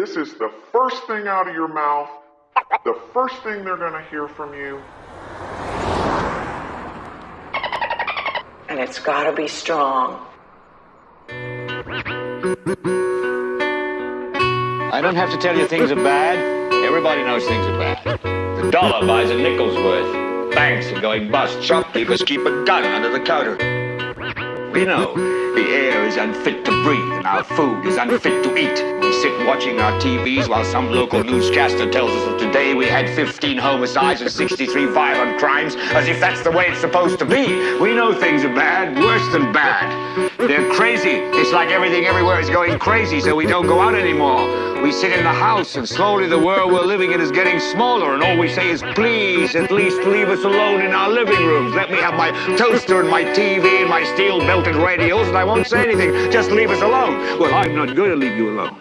This is the first thing out of your mouth, the first thing they're going to hear from you. And it's got to be strong. I don't have to tell you things are bad. Everybody knows things are bad. The dollar buys a nickel's worth. Banks are going bust. Shopkeepers keep a gun under the counter. We know the air is unfit to breathe and our food is unfit to eat. We sit watching our TVs while some local newscaster tells us that today we had 15 homicides and 63 violent crimes, as if that's the way it's supposed to be. We know things are bad, worse than bad. They're crazy. It's like everything everywhere is going crazy, so we don't go out anymore. We sit in the house, and slowly the world we're living in is getting smaller, and all we say is, please, at least leave us alone in our living rooms. Let me have my toaster and my TV and my steel-belted radios, and I won't say anything. Just leave us alone. Well, I'm not going to leave you alone.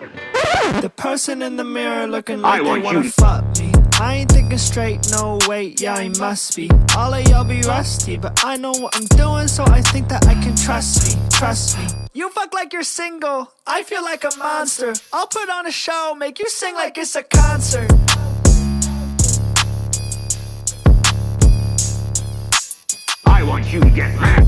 The person in the mirror looking like they wanna fuck me. I ain't thinking straight, no wait, yeah, I must be. All of y'all be rusty, but I know what I'm doing, so I think that I can trust me, trust me. You fuck like you're single, I feel like a monster. I'll put on a show, make you sing like it's a concert. I want you to get mad.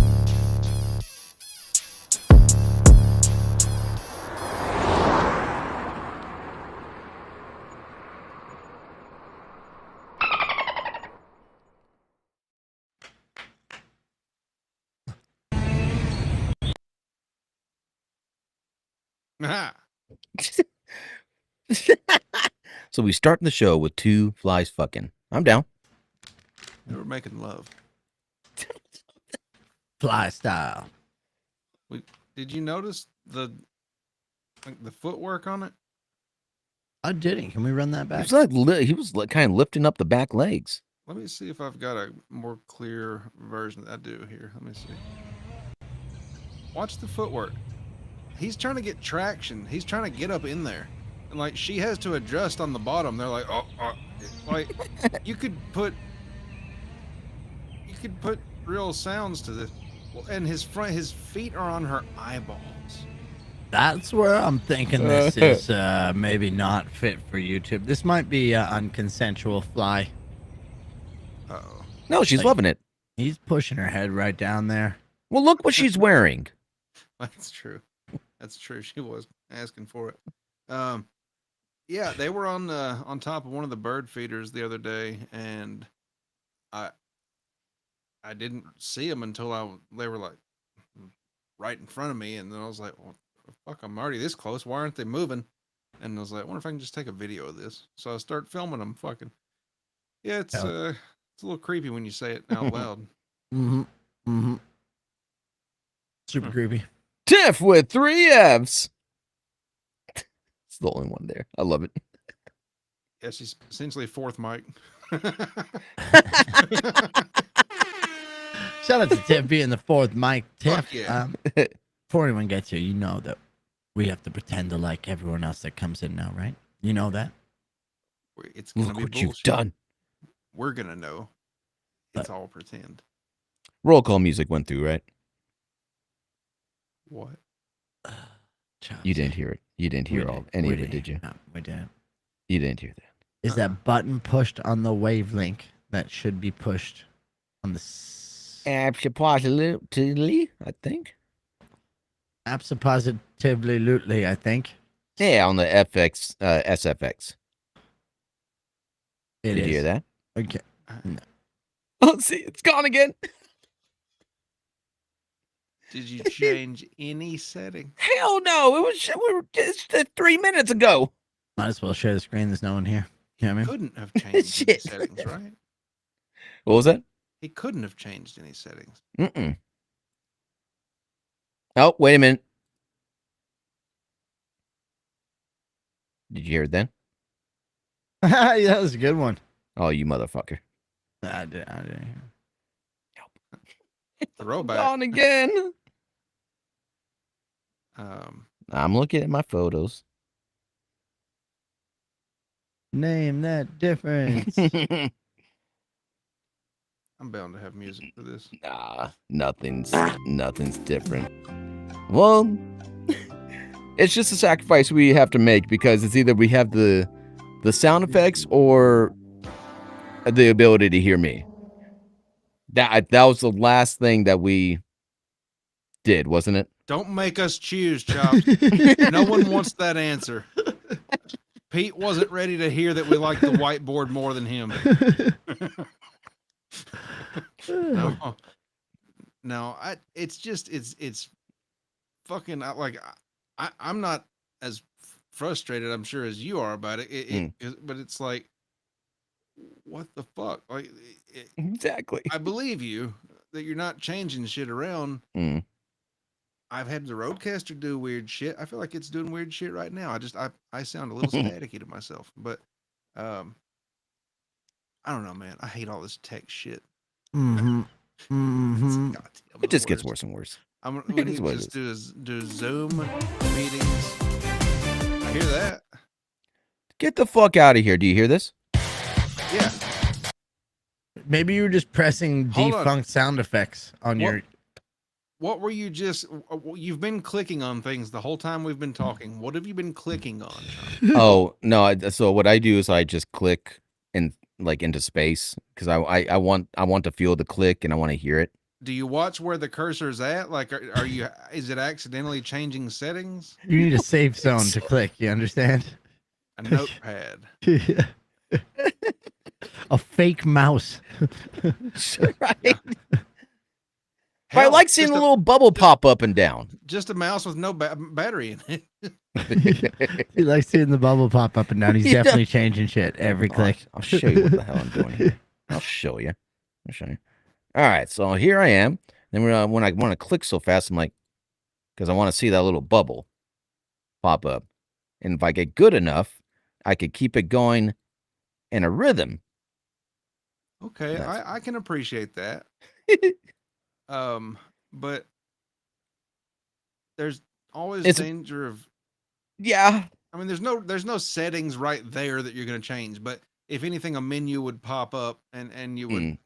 So we start the show with two flies fucking. I'm down. They were making love. Fly style. Did you notice the footwork on it? I didn't. Can we run that back? He was kind of lifting up the back legs. Let me see if I've got a more clear version. I do here. Let me see. Watch the footwork. He's trying to get traction. He's trying to get up in there. And like she has to adjust on the bottom. They're like, like you could put real sounds to this. And his feet are on her eyeballs. That's where I'm thinking this is maybe not fit for YouTube. This might be unconsensual fly. Uh-oh. No, she's loving it. He's pushing her head right down there. Well, look what she's wearing. That's true. That's true. She was asking for it. Yeah, they were on top of one of the bird feeders the other day, and I didn't see them until they were like right in front of me, and then I was like, well, fuck, I'm already this close. Why aren't they moving? And I was like, I wonder if I can just take a video of this. So I start filming them. Fucking yeah, it's a little creepy when you say it out loud. Super creepy. Tiff with 3 F's. It's the only one there. I love it. Yeah, she's essentially fourth mic. Shout out to Tiff being the fourth mic. Tiff, yeah. Before anyone gets here, you know that we have to pretend to like everyone else that comes in now, right? You know that? It's gonna Look be what bullshit. you've done. We're gonna know. It's all pretend. Roll call music went through, right? What? You didn't hear it. You didn't hear any of it, did you? No, we didn't. You didn't hear that. Is that button pushed on the wavelength that should be pushed on the... Absolutely, I think. Absolutely, I think. Yeah, on the FX, SFX. Did you hear that? Okay. No. Oh, see, it's gone again. Did you change any setting? Hell no! We were just 3 minutes ago. Might as well share the screen. There's no one here. You know what I mean? Couldn't have changed any settings, right? What was that? He couldn't have changed any settings. Oh, wait a minute. Did you hear it then? Yeah, that was a good one. Oh, you motherfucker. I didn't hear. Throwback. Gone again. I'm looking at my photos. Name that difference. I'm bound to have music for this. Nah, nothing's different. Well, It's just a sacrifice we have to make because it's either we have the sound effects or the ability to hear me. That was the last thing that we did, wasn't it? Don't make us choose, Chops. No one wants that answer. Pete wasn't ready to hear that we like the whiteboard more than him. No, it's fucking like I'm not as frustrated, I'm sure, as you are about it. But it's like, what the fuck? Like, Exactly. I believe you that you're not changing shit around. I've had the Roadcaster do weird shit. I feel like it's doing weird shit right now. I sound a little staticky to myself, but I don't know, man. I hate all this tech shit. It just gets worse and worse. We need to just do Zoom meetings. I hear that. Get the fuck out of here. Do you hear this? Yeah. Maybe you were just pressing defunct sound effects on your. What were you just? You've been clicking on things the whole time we've been talking. What have you been clicking on? Oh no! So what I do is I just click into space because I want to feel the click and I want to hear it. Do you watch where the cursor's at? Like, are you? Is it accidentally changing settings? You need a safe zone to click. You understand? A notepad. A fake mouse. Right. But I like seeing a little bubble pop up and down. Just a mouse with no battery in it. He likes seeing the bubble pop up and down. He's definitely changing shit every click. I'll show you what the hell I'm doing here. I'll show you. All right, so here I am. Then when I want to click so fast, I'm like, because I want to see that little bubble pop up. And if I get good enough, I could keep it going in a rhythm. Okay, I can appreciate that. But there's always danger of. Yeah. I mean, there's no settings right there that you're going to change. But if anything, a menu would pop up, and you would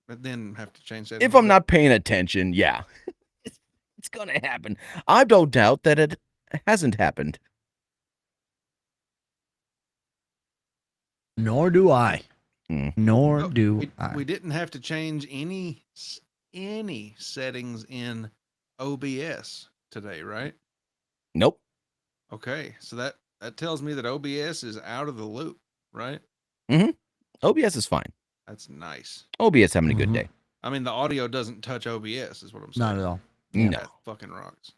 then have to change that. If I'm not paying attention, yeah, it's gonna happen. I don't doubt that it hasn't happened. Nor do I. Nor do I. We didn't have to change any settings in OBS today, right? Nope. Okay, so that tells me that OBS is out of the loop, right? OBS is fine. That's nice. OBS having a good day. I mean, the audio doesn't touch OBS, is what I'm saying. Not at all. No. That fucking rocks.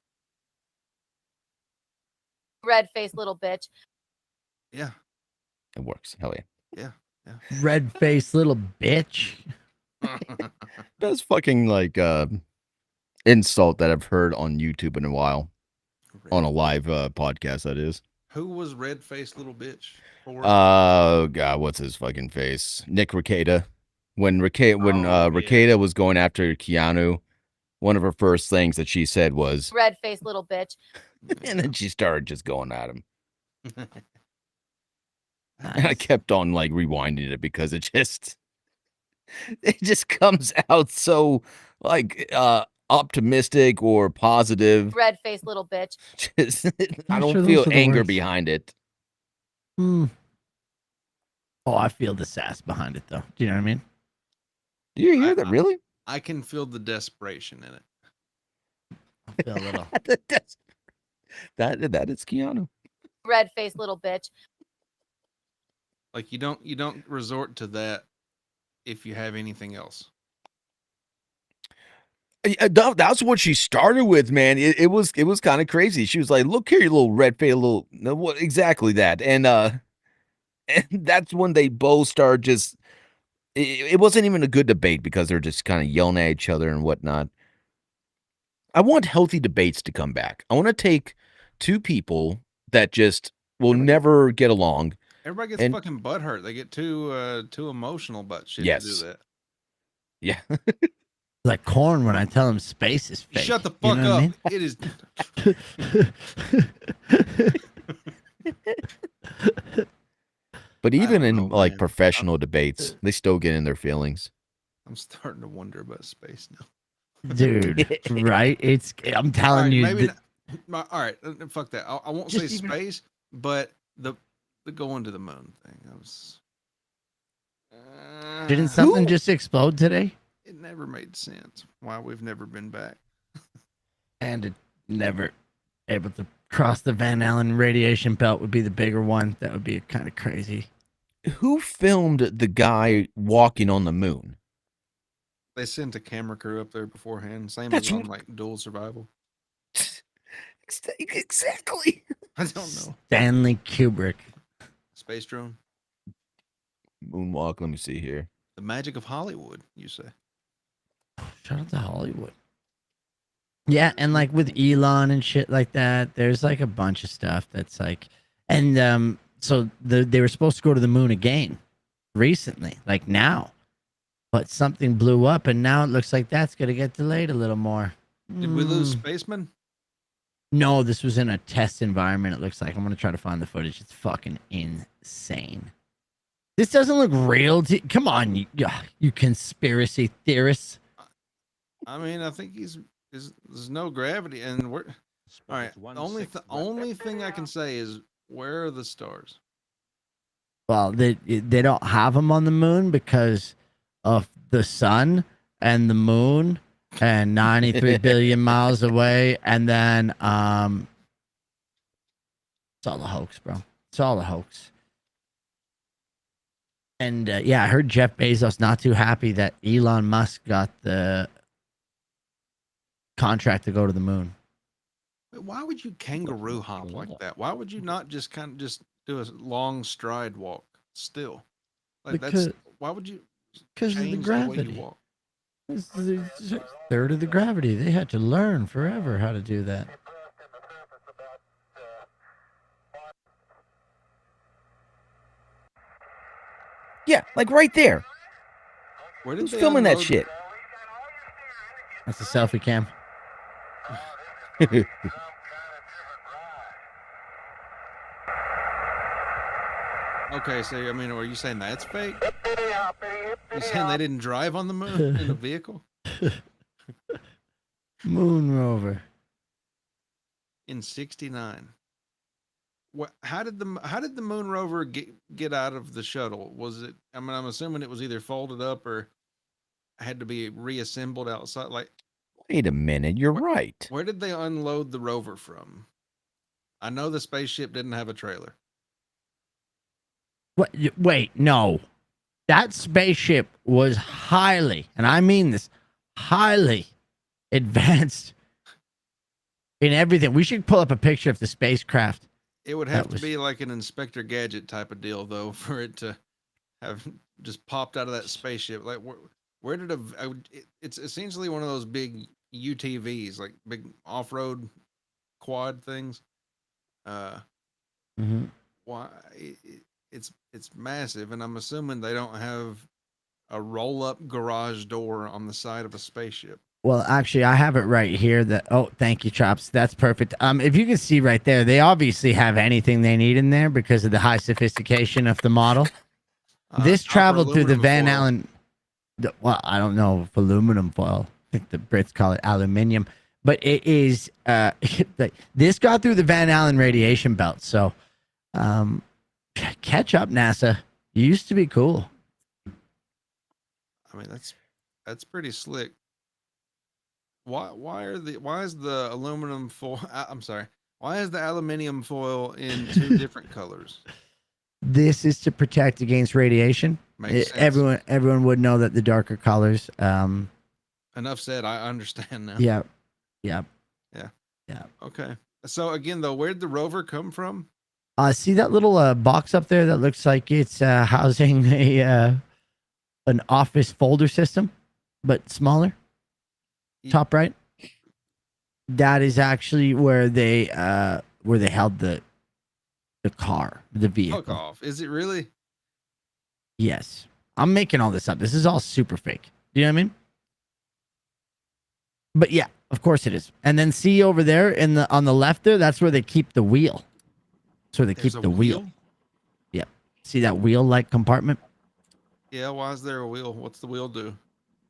Red-faced little bitch. Yeah. It works. Hell yeah. Red-faced little bitch. That's fucking insult that I've heard on YouTube in a while. On a live podcast, that is. Who was red-faced little bitch? Oh God, what's his fucking face? Nick Rekieta. When Rekieta was going after Keanu, one of her first things that she said was red-faced little bitch. And then she started just going at him. And I kept on rewinding it because it just comes out so optimistic or positive. Red-faced little bitch. I don't feel anger behind it. Oh, I feel the sass behind it, though. Do you know what I mean? Do you hear that? Really? I can feel the desperation in it. I feel a little. That is Keanu. Red-faced little bitch. Like you don't resort to that if you have anything else. That's what she started with, man. It was kind of crazy. She was like, "Look here, you little red face, little." What exactly that? And that's when they both started just. It wasn't even a good debate because they're just kind of yelling at each other and whatnot. I want healthy debates to come back. I want to take two people that just will never get along. Everybody gets fucking butthurt. They get too emotional about shit to do that. Yeah. Like Corn when I tell him space is fake. Shut the fuck up. I mean? It is. But even in professional debates, they still get in their feelings. I'm starting to wonder about space now. Dude, right? I'm telling you. All right, fuck that. I won't Just say even- space, but the going to the moon thing. I was. Didn't something just explode today? It never made sense why we've never been back. And it never able to cross the Van Allen radiation belt would be the bigger one. That would be kind of crazy. Who filmed the guy walking on the moon? They sent a camera crew up there beforehand, same That's as on what- like Dual Survival. Exactly. I don't know. Stanley Kubrick. Space drone. Moonwalk. Let me see here. The magic of Hollywood, you say? Shout out to Hollywood. Yeah, and like with Elon and shit like that, there's like a bunch of stuff that's like, and so they were supposed to go to the moon again recently, like now, but something blew up, and now it looks like that's gonna get delayed a little more. Did we lose Mm. spacemen? No, this was in a test environment. It looks like I'm gonna try to find the footage. It's fucking insane. This doesn't look real. Come on, you conspiracy theorists. I mean, I think there's no gravity, and we're all right. The only thing I can say is, where are the stars? Well, they don't have them on the moon because of the sun and the moon and 93 billion miles away, and then it's all a hoax, bro. It's all a hoax. And yeah, I heard Jeff Bezos not too happy that Elon Musk got the contract to go to the moon. Why would you kangaroo hop like that? Why would you not just kind of just do a long stride walk still? Like Because- that's why would you? Because of the change the way you gravity. walk? It's the third of the gravity. They had to learn forever how to do that. Yeah, like right there. Where did Who's they filming that unload- shit? That's a selfie cam. Okay, so I mean, are you saying that's fake? You saying they didn't drive on the moon in a vehicle Moon rover. in '69? What? How did the moon rover get out of the shuttle? Was it? I mean, I'm assuming it was either folded up or had to be reassembled outside. Like, Wait a minute. You're right. where did they unload the rover from? I know the spaceship didn't have a trailer. What? Wait, no. That spaceship was highly, and I mean this, highly advanced in everything. We should pull up a picture of the spacecraft. It would That have was- to be like an Inspector Gadget type of deal, though, for it to have just popped out of that spaceship. Like, where did it's essentially one of those big UTVs, like big off-road quad things. Mhm. Why it's massive, and I'm assuming they don't have a roll-up garage door on the side of a spaceship. Well, actually, I have it right here. Oh, thank you, Chops. That's perfect. If you can see right there, they obviously have anything they need in there because of the high sophistication of the model. This Copper traveled through the aluminum Van foil. Allen. Well, I don't know if aluminum foil. I think the Brits call it aluminium, but it is. This got through the Van Allen radiation belt. So, catch up, NASA. You used to be cool. I mean, that's pretty slick. Why is the aluminum foil? I'm sorry. Why is the aluminium foil in two different colors? This is to protect against radiation. Makes sense. Everyone would know that the darker colors. Enough said. I understand now. Yeah. Okay. So again, though, where'd the rover come from? See that little box up there that looks like it's housing an office folder system, but smaller. Top right. That is actually where they held the car, the vehicle. Fuck off. Is it really? Yes. I'm making all this up. This is all super fake. You know what I mean? But yeah, of course it is. And then see over there on the left there, that's where they keep the wheel. That's where they There's keep a the wheel. Yep. See that wheel-like compartment? Yeah. Why is there a wheel? What's the wheel do?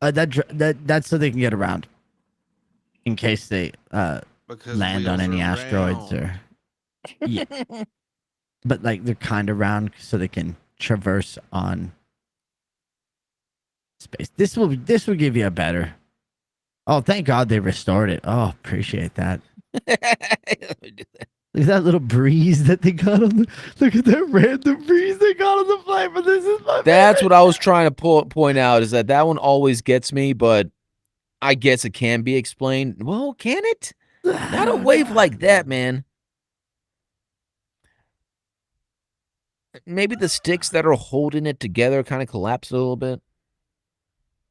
That's so they can get around. In case they Because land on wheels any are asteroids round. or yeah. But like they're kind of round so they can traverse on space. This will give you a better. Oh, thank God they restored it. Oh, appreciate that. Look at that little breeze that they got on the. Look at that random breeze they got on the flight. But this is my. That's favorite. what I was trying to point out, is that one always gets me, but I guess it can be explained. Well, can it? Not a wave like that, man. Maybe the sticks that are holding it together kind of collapse a little bit.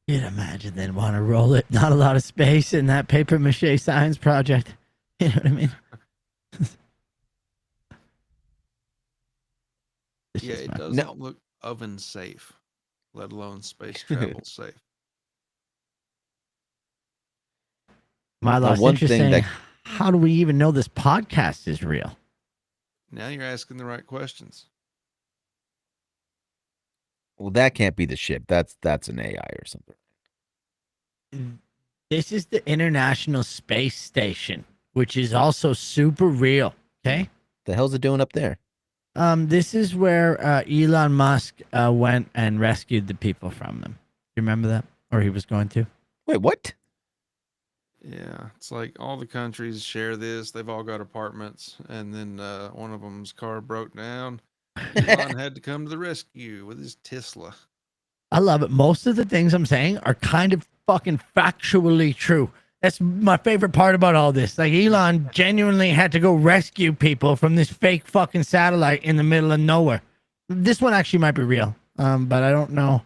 You'd imagine they'd want to roll it. Not a lot of space in that paper mache science project. You know what I mean? Yeah, it doesn't look oven safe, let alone space travel safe. My last one interest thing saying, how do we even know this podcast is real? Now you're asking the right questions. Well, that can't be the ship. That's an AI or something. This is the International Space Station, which is also super real. Okay. The hell's it doing up there? This is where Elon Musk went and rescued the people from them. You remember that? Or he was going to? Wait, what? Yeah, it's like all the countries share this. They've all got apartments, and then one of them's car broke down. Elon had to come to the rescue with his Tesla. I love it. Most of the things I'm saying are kind of fucking factually true. That's my favorite part about all this. Like Elon genuinely had to go rescue people from this fake fucking satellite in the middle of nowhere. This one actually might be real, but I don't know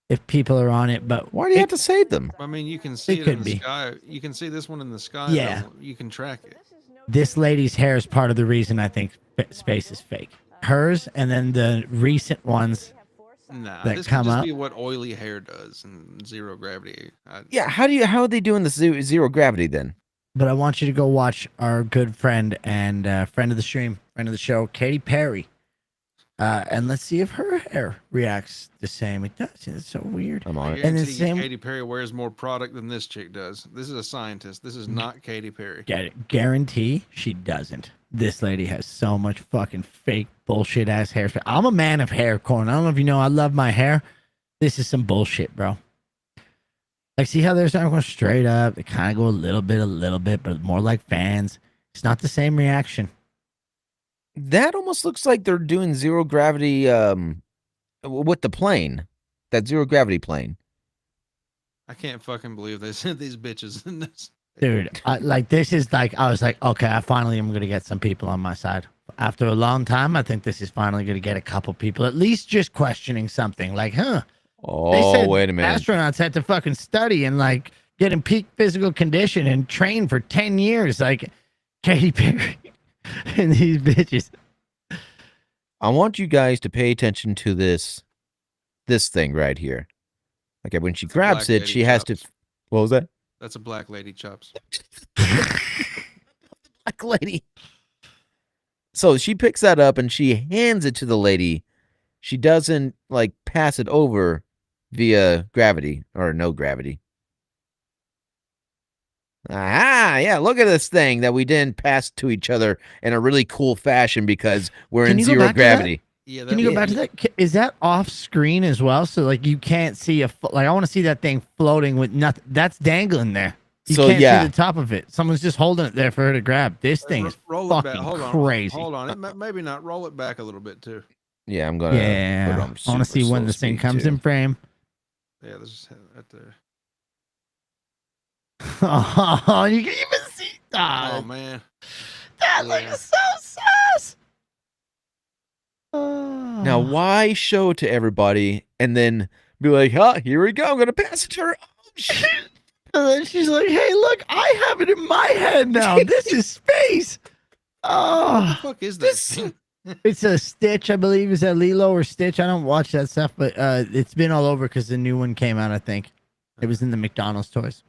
if people are on it. But why do you have to save them? I mean, you can see it in the sky. You can see this one in the sky. Yeah, you can track it. This lady's hair is part of the reason I think space is fake. Hers, and then the recent ones. Nah, that this come could just up. be what oily hair does in zero gravity. Yeah, how are they doing the zero gravity then? But I want you to go watch our good friend and friend of the stream, friend of the show, Katy Perry. And let's see if her hair reacts the same. It does. It's so weird. I'm on it. And the same. Katy Perry wears more product than this chick does. This is a scientist. This is not Katy Perry. Get it? Guarantee she doesn't. This lady has so much fucking fake bullshit ass hair. I'm a man of hair, Corn. I don't know if you know, I love my hair. This is some bullshit, bro. Like, see how they're going straight up? They kind of go a little bit, but more like fans. It's not the same reaction. That almost looks like they're doing zero gravity with the plane. That zero gravity plane. I can't fucking believe they sent these bitches in this. Dude, this is like, I was like, okay, I finally am going to get some people on my side. After a long time, I think this is finally going to get a couple people at least just questioning something. Like, huh? Oh, they said wait a minute. Astronauts had to fucking study and like get in peak physical condition and train for 10 years. Like Katy Perry and these bitches. I want you guys to pay attention to this thing right here. Okay, when she grabs it, she has to. What was that? That's a black lady chops. Black lady. So she picks that up and she hands it to the lady. She doesn't like pass it over via gravity or no gravity. Ah, yeah, look at this thing that we didn't pass to each other in a really cool fashion because we're in zero gravity. Yeah, Can you go back to that? Is that off screen as well? So like you can't see like I want to see that thing floating with nothing. That's dangling there. You can't see the top of it. Someone's just holding it there for her to grab. This thing is fucking crazy. Hold on. Maybe not. Roll it back a little bit too. Yeah, I'm gonna. Yeah, put it on I want to see when this thing comes in frame. Yeah, this is right there. Oh, you can even see. Oh man, that looks so sus. Now, why show it to everybody and then be like, huh, here we go. I'm going to pass it to her. Oh, shit. And then she's like, hey, look, I have it in my head now. This is space. Oh, what the fuck is this? It's a Stitch, I believe. Is that Lilo or Stitch? I don't watch that stuff, but it's been all over because the new one came out, I think. It was in the McDonald's toys.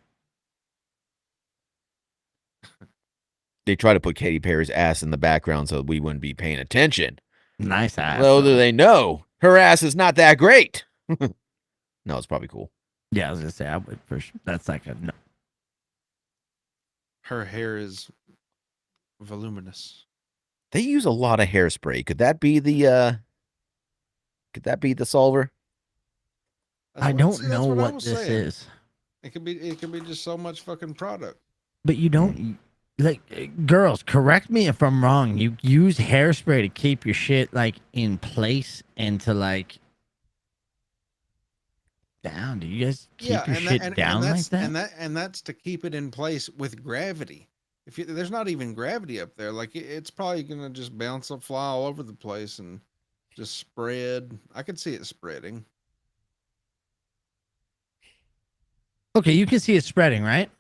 They try to put Katy Perry's ass in the background so we wouldn't be paying attention. Nice ass. Little do they know, her ass is not that great. No, it's probably cool. Yeah, I was gonna say I would for sure. That's like a no. her hair is voluminous. They use a lot of hairspray. Could that be the solver? I don't know what this is. It could be just so much fucking product. But you don't, like, girls, correct me if I'm wrong. You use hairspray to keep your shit, like, in place and to, like, down. Do you guys keep your shit down like that? And that's to keep it in place with gravity. There's not even gravity up there, like it's probably gonna just bounce up, fly all over the place, and just spread. I could see it spreading. Okay, you can see it spreading, right?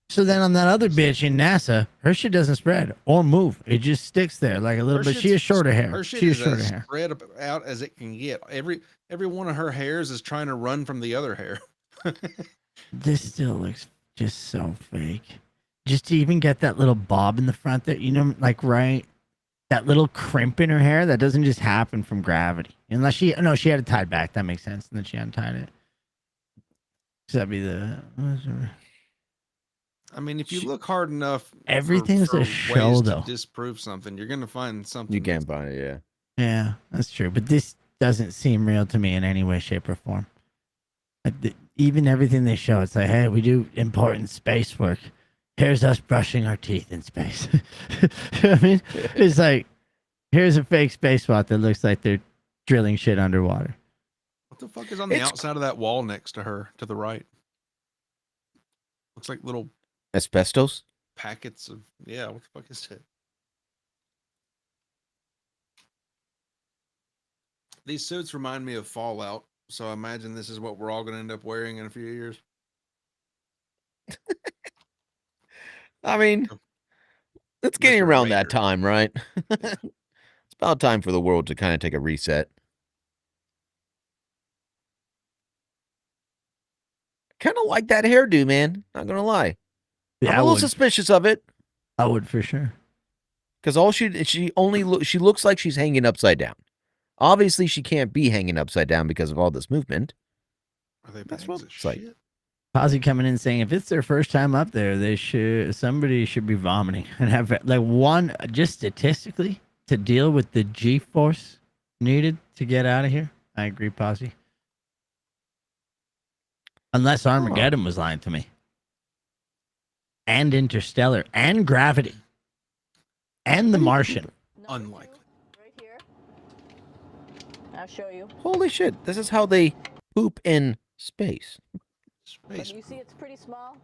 So then on that other bitch in NASA, her shit doesn't spread or move. It just sticks there like a little bit. She has shorter hair. Her shit she has is shorter as hair. spread out as it can get. Every one of her hairs is trying to run from the other hair. This still looks just so fake. Just to even get that little bob in the front there, you know, like right, that little crimp in her hair, that doesn't just happen from gravity. Unless she had it tied back. That makes sense. And then she untied it. So that'd be the. I mean, if you look hard enough, everything's for a show, ways though. to disprove something, you're gonna find something. You can't find it, yeah. Yeah, that's true. But this doesn't seem real to me in any way, shape, or form. Even everything they show, it's like, hey, we do important space work. Here's us brushing our teeth in space. You know what I mean? It's like, here's a fake spacewalk that looks like they're drilling shit underwater. What the fuck is on the outside of that wall next to her, to the right? Looks like little asbestos packets of, yeah. What the fuck is it? These suits remind me of Fallout, so I imagine this is what we're all going to end up wearing in a few years. I mean, it's getting around that time, right? It's about time for the world to kind of take a reset. Kind of like that hairdo, man. Not gonna lie. Yeah, I'm a little suspicious of it. I would for sure. Because she looks like she's hanging upside down. Obviously, she can't be hanging upside down because of all this movement. Are they That's what it's like. Posy coming in saying if it's their first time up there, somebody should be vomiting and have like one just statistically to deal with the G-force needed to get out of here. I agree, Posy. Unless Armageddon was lying to me. And Interstellar and Gravity and The Martian. Unlikely. Right here. I'll show you. Holy shit! This is how they poop in space. But you see, it's pretty small,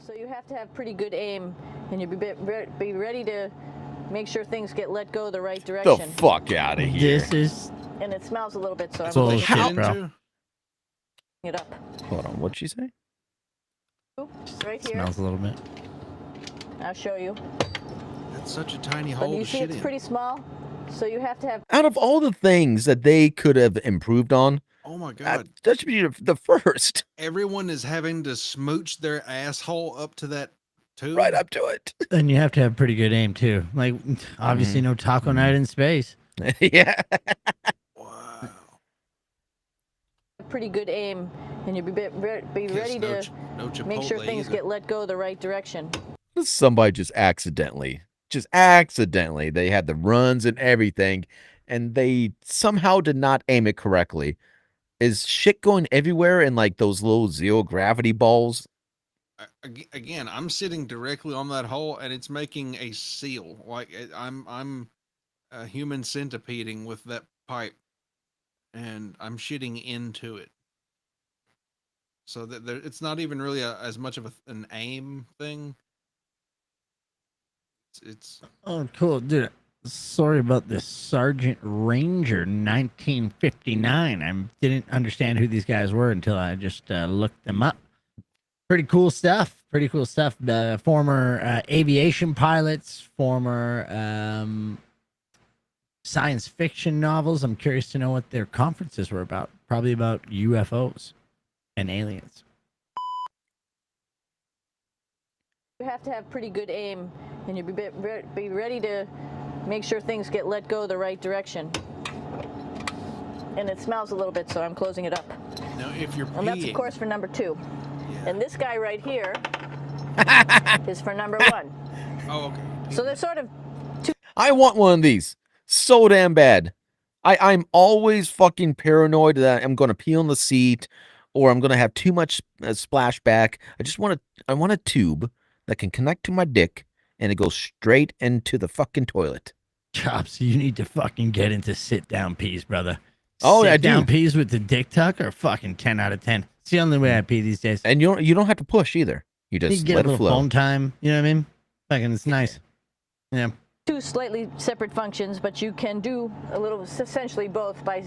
so you have to have pretty good aim, and you be ready to make sure things get let go the right direction. The fuck out of here! This is. And it smells a little bit, so I'm bullshit, bro. It up. Hold on, what'd she say? Right here. Smells a little bit. I'll show you. That's such a tiny But hole you to see, shit it's in. pretty small, so you have to have. Out of all the things that they could have improved on, oh my god, that should be the first. Everyone is having to smooch their asshole up to that tube. Right up to it. And you have to have pretty good aim too. Like obviously no taco night in space. Yeah. Wow. Pretty good aim, and you be ready to make sure things get let go the right direction. Somebody just accidentally, they had the runs and everything, and they somehow did not aim it correctly. Is shit going everywhere in like those little zero gravity balls? Again, I'm sitting directly on that hole, and it's making a seal. Like I'm a human centipeding with that pipe, and I'm shitting into it. So that it's not even really as much of an aim thing. It's oh cool, dude. Sorry about this. Sergeant Ranger 1959. I didn't understand who these guys were until I just looked them up. Pretty cool stuff. Pretty cool stuff. Former aviation pilots, former science fiction novels. I'm curious to know what their conferences were about. Probably about UFOs and aliens. You have to have pretty good aim, and you be ready to make sure things get let go the right direction. And it smells a little bit, so I'm closing it up. Now, if you're and that's of course for number 2. Yeah. And this guy right here is for number 1. Oh, okay. So they're sort of I want one of these so damn bad. I'm always fucking paranoid that I'm going to pee on the seat or I'm going to have too much splashback. I want a tube that can connect to my dick and it goes straight into the fucking toilet. Chops, you need to fucking get into sit-down peas, brother. Oh, I do. Sit-down peas with the dick tuck are fucking 10 out of 10. It's the only way I pee these days. And you don't have to push either. You just get let a it little flow. phone time. You know what I mean? Fucking, it's nice. Yeah. 2 slightly separate functions, but you can do a little, essentially both by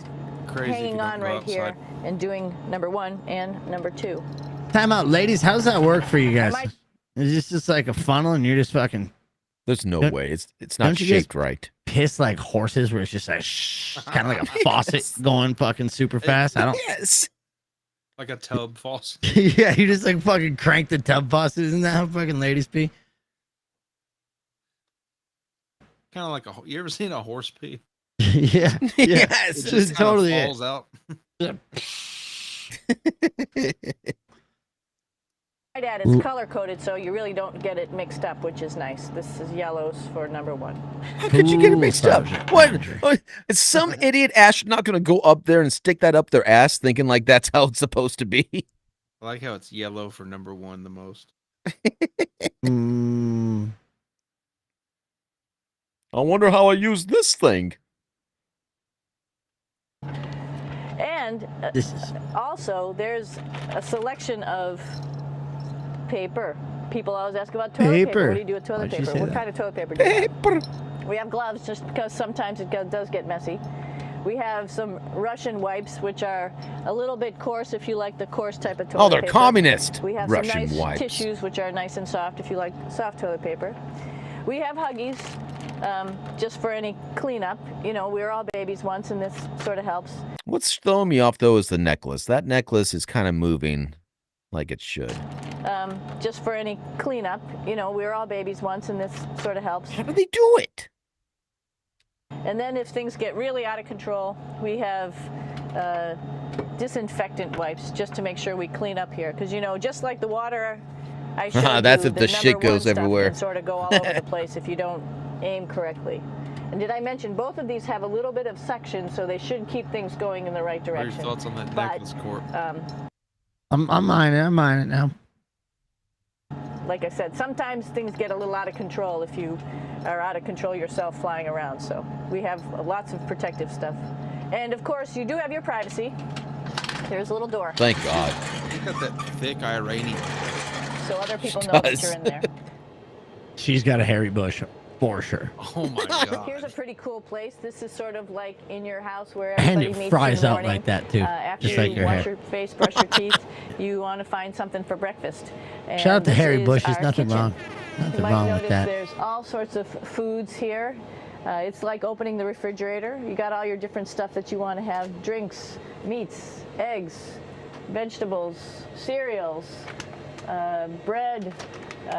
Crazy if hanging you don't on go right here outside. and doing number 1 and number 2. Time out, ladies. How does that work for you guys? might- Is this just like a funnel and you're just fucking There's no Don't- way. It's not don't you guys- shaped right. piss like horses where it's just like shh, kind of like a faucet going fucking super fast? I don't. Yes. Like a tub faucet. Yeah, you just like fucking crank the tub faucet. Isn't that how fucking ladies pee? Kind of like you ever seen a horse pee? Yeah. Yeah. Yes. It It's just totally kinda it. falls out. Right at it's color coded, so you really don't get it mixed up, which is nice. This is yellows for number 1. How could you get it Cool, mixed up? Sergeant What? Roger. What? Is some idiot astronaut going to go up there and stick that up their ass thinking like that's how it's supposed to be? I like how it's yellow for number 1 the most. Mm, I wonder how I use this thing. And this is also, there's a selection of paper. People always ask about toilet paper. Paper. What do you do with toilet Why'd you paper? say What that? kind of toilet paper do you have? Paper. We have gloves just because sometimes it does get messy. We have some Russian wipes, which are a little bit coarse if you like the coarse type of toilet Oh, they're paper. communist. We have Russian some nice wipes. tissues, which are nice and soft if you like soft toilet paper. We have Huggies, just for any cleanup. You know, we were all babies once, and this sort of helps. What's throwing me off though is the necklace. That necklace is kind of moving like it should. Just for any cleanup. You know, we were all babies once, and this sort of helps. How do they do it? And then if things get really out of control, we have disinfectant wipes just to make sure we clean up here. Because, you know, just like the water I showed That's you, if the shit number 1 goes stuff everywhere. can sort of go all over the place if you don't aim correctly. And did I mention both of these have a little bit of suction, so they should keep things going in the right What are your direction. thoughts on that But, necklace, Corp? I'm mining it now. like I said, sometimes things get a little out of control if you are out of control yourself flying around. So we have lots of protective stuff. And of course, you do have your privacy. There's a little door, Thank God. You got that thick irony. so other people know that does. you're in there. She's got a hairy bush for sure. Oh my god. Here's a pretty cool place. This is sort of like in your house where And everybody it meets fries in the out morning. like that, too, After just like you your wash hair. your face, brush your teeth, you want to find something for breakfast. And Shout out to this Harry is Bush. There's our nothing kitchen. wrong. You Nothing might wrong notice with that. there's all sorts of foods here. It's like opening the refrigerator. You got all your different stuff that you want to have: drinks, meats, eggs, vegetables, cereals, bread,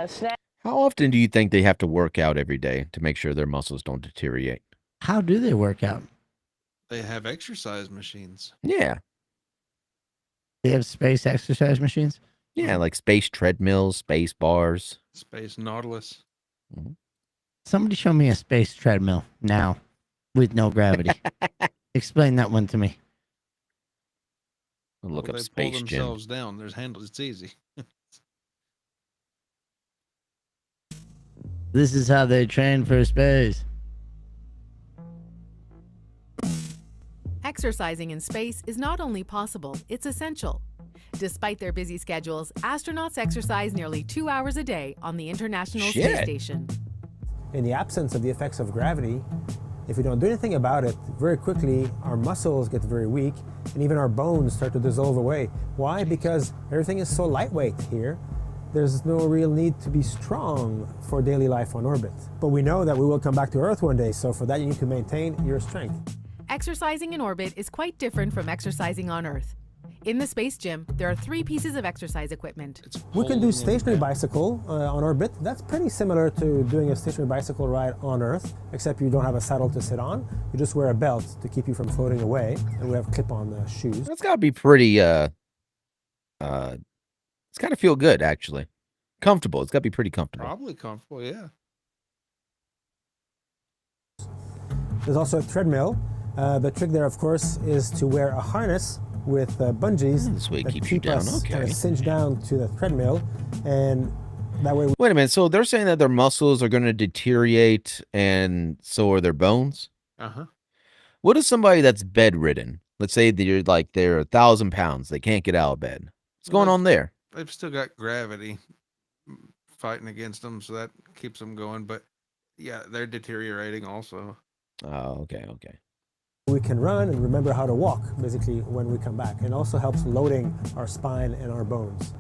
snacks. How often do you think they have to work out every day to make sure their muscles don't deteriorate? How do they work out? They have exercise machines. Yeah. They have space exercise machines? Yeah, like space treadmills, space bars. Space Nautilus. Somebody show me a space treadmill now with no gravity. Explain that one to me. I'll look Well, up they Space pull Gym. themselves down. There's handles. It's easy. This is how they train for space. Exercising in space is not only possible, it's essential. Despite their busy schedules, astronauts exercise nearly 2 hours a day on the International Space Shit. Station. In the absence of the effects of gravity, if we don't do anything about it, very quickly our muscles get very weak and even our bones start to dissolve away. Why? Because everything is so lightweight here. There's no real need to be strong for daily life on orbit. But we know that we will come back to Earth one day, so for that you need to maintain your strength. Exercising in orbit is quite different from exercising on Earth. In the space gym, there are 3 pieces of exercise equipment. We can do stationary bicycle on orbit. That's pretty similar to doing a stationary bicycle ride on Earth, except you don't have a saddle to sit on. You just wear a belt to keep you from floating away, and we have clip-on shoes. That's got to be pretty, it's got to feel good, actually. Comfortable. It's got to be pretty comfortable. Probably comfortable, yeah. There's also a treadmill. The trick there, of course, is to wear a harness with bungees This way it that keeps you keep down. us kind Okay. of cinched down to the treadmill, and that way. Wait a minute. So they're saying that their muscles are going to deteriorate, and so are their bones. Uh-huh. What is somebody that's bedridden? Let's say they're 1,000 pounds. They can't get out of bed. What's going on there? They've still got gravity fighting against them, so that keeps them going. But yeah, they're deteriorating also. Oh, okay, okay. We can run and remember how to walk, basically, when we come back. And also helps loading our spine and our bones.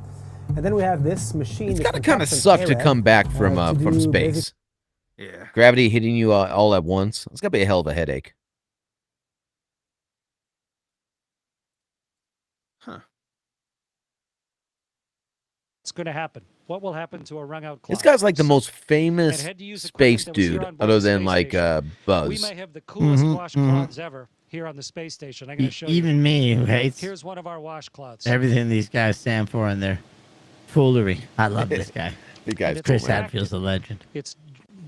And then we have this machine. It's that got to kind of contracts suck an to air come back to from do space. Yeah. Gravity hitting you all at once. It's got to be a hell of a headache. Huh. It's going to happen. What will happen to a wrung-out clock? This guy's like the most famous And had to use space equipment that was here dude, on board other the than space like station. Buzz. We may have the coolest Mhm, washcloths ever here on the space station. I'm going to show you. Even me, who hates Here's one of our washcloths. everything these guys stand for in their foolery. I love this guy. The guy's it's cool, Chris man. Hadfield's a legend. It's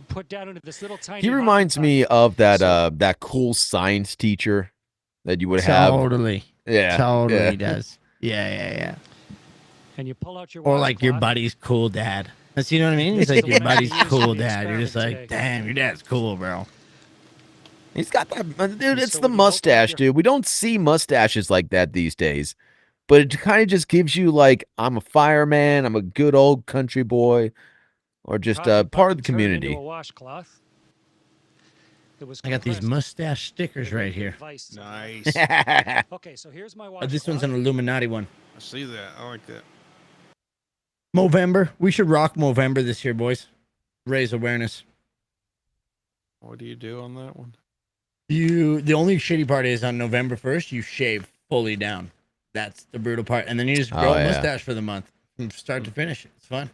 put down into this little tiny. He hockey reminds puck. me of that cool science teacher that you would have. Totally. Yeah, Totally yeah. does. Yeah. And you pull out your Or like your washcloth. buddy's cool dad. That's, you know what I mean? He's This is like the your one I buddy's used for cool the dad. You're just experiment like, damn, your dad's cool, bro. He's got that, dude. It's So the when you open up mustache, your- dude. We don't see mustaches like that these days, but it kind of just gives you like, I'm a fireman, I'm a good old country boy, or just Hockey puck part of the and turn it into community. a washcloth. It was I got these compressed mustache stickers with a right here. device. Nice. Okay, so here's my This one's washcloth. an Illuminati one. I see that. I like that. Movember. We should rock Movember this year, boys. Raise awareness. What do you do on that one? The only shitty part is on November 1st, you shave fully down. That's the brutal part. And then you just grow Oh, a yeah. mustache for the month from start to finish. It's fun.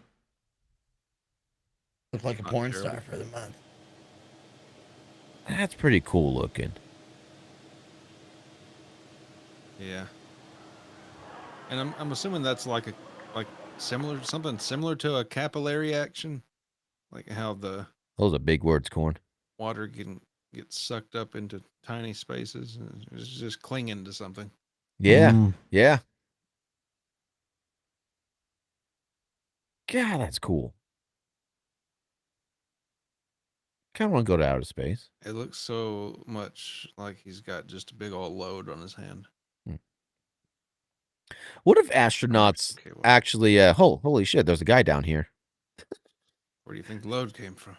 Look like a Not porn terrible. star for the month. That's pretty cool looking. Yeah. And I'm assuming that's like something similar to a capillary action, like how the Those are big words, Corn. water can get sucked up into tiny spaces and it's just clinging to something. Yeah, Mm. yeah. God, that's cool. Kind of want to go to outer space. It looks so much like he's got just a big old load on his hand. What if astronauts Okay, well, actually? Holy shit! There's a guy down here. where do you think the load came from?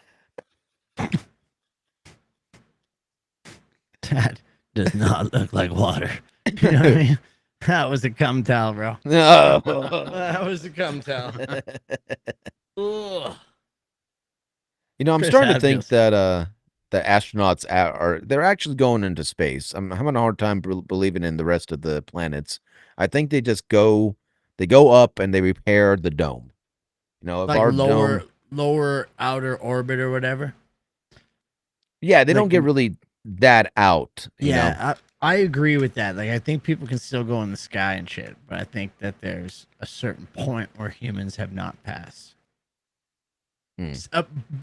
That does not look like water. You know what I mean? That was a cum towel, bro. No. That was a cum towel. Ugh. You know, I'm Chris starting to think Hadfield. that the astronauts they're actually going into space. I'm having a hard time believing in the rest of the planets. I think they just go up and they repair the dome. You know, if Like our lower dome, outer orbit or whatever. yeah, they don't like- get really that out. You know? Yeah, I agree with that. Like, I think people can still go in the sky and shit, but I think that there's a certain point where humans have not passed.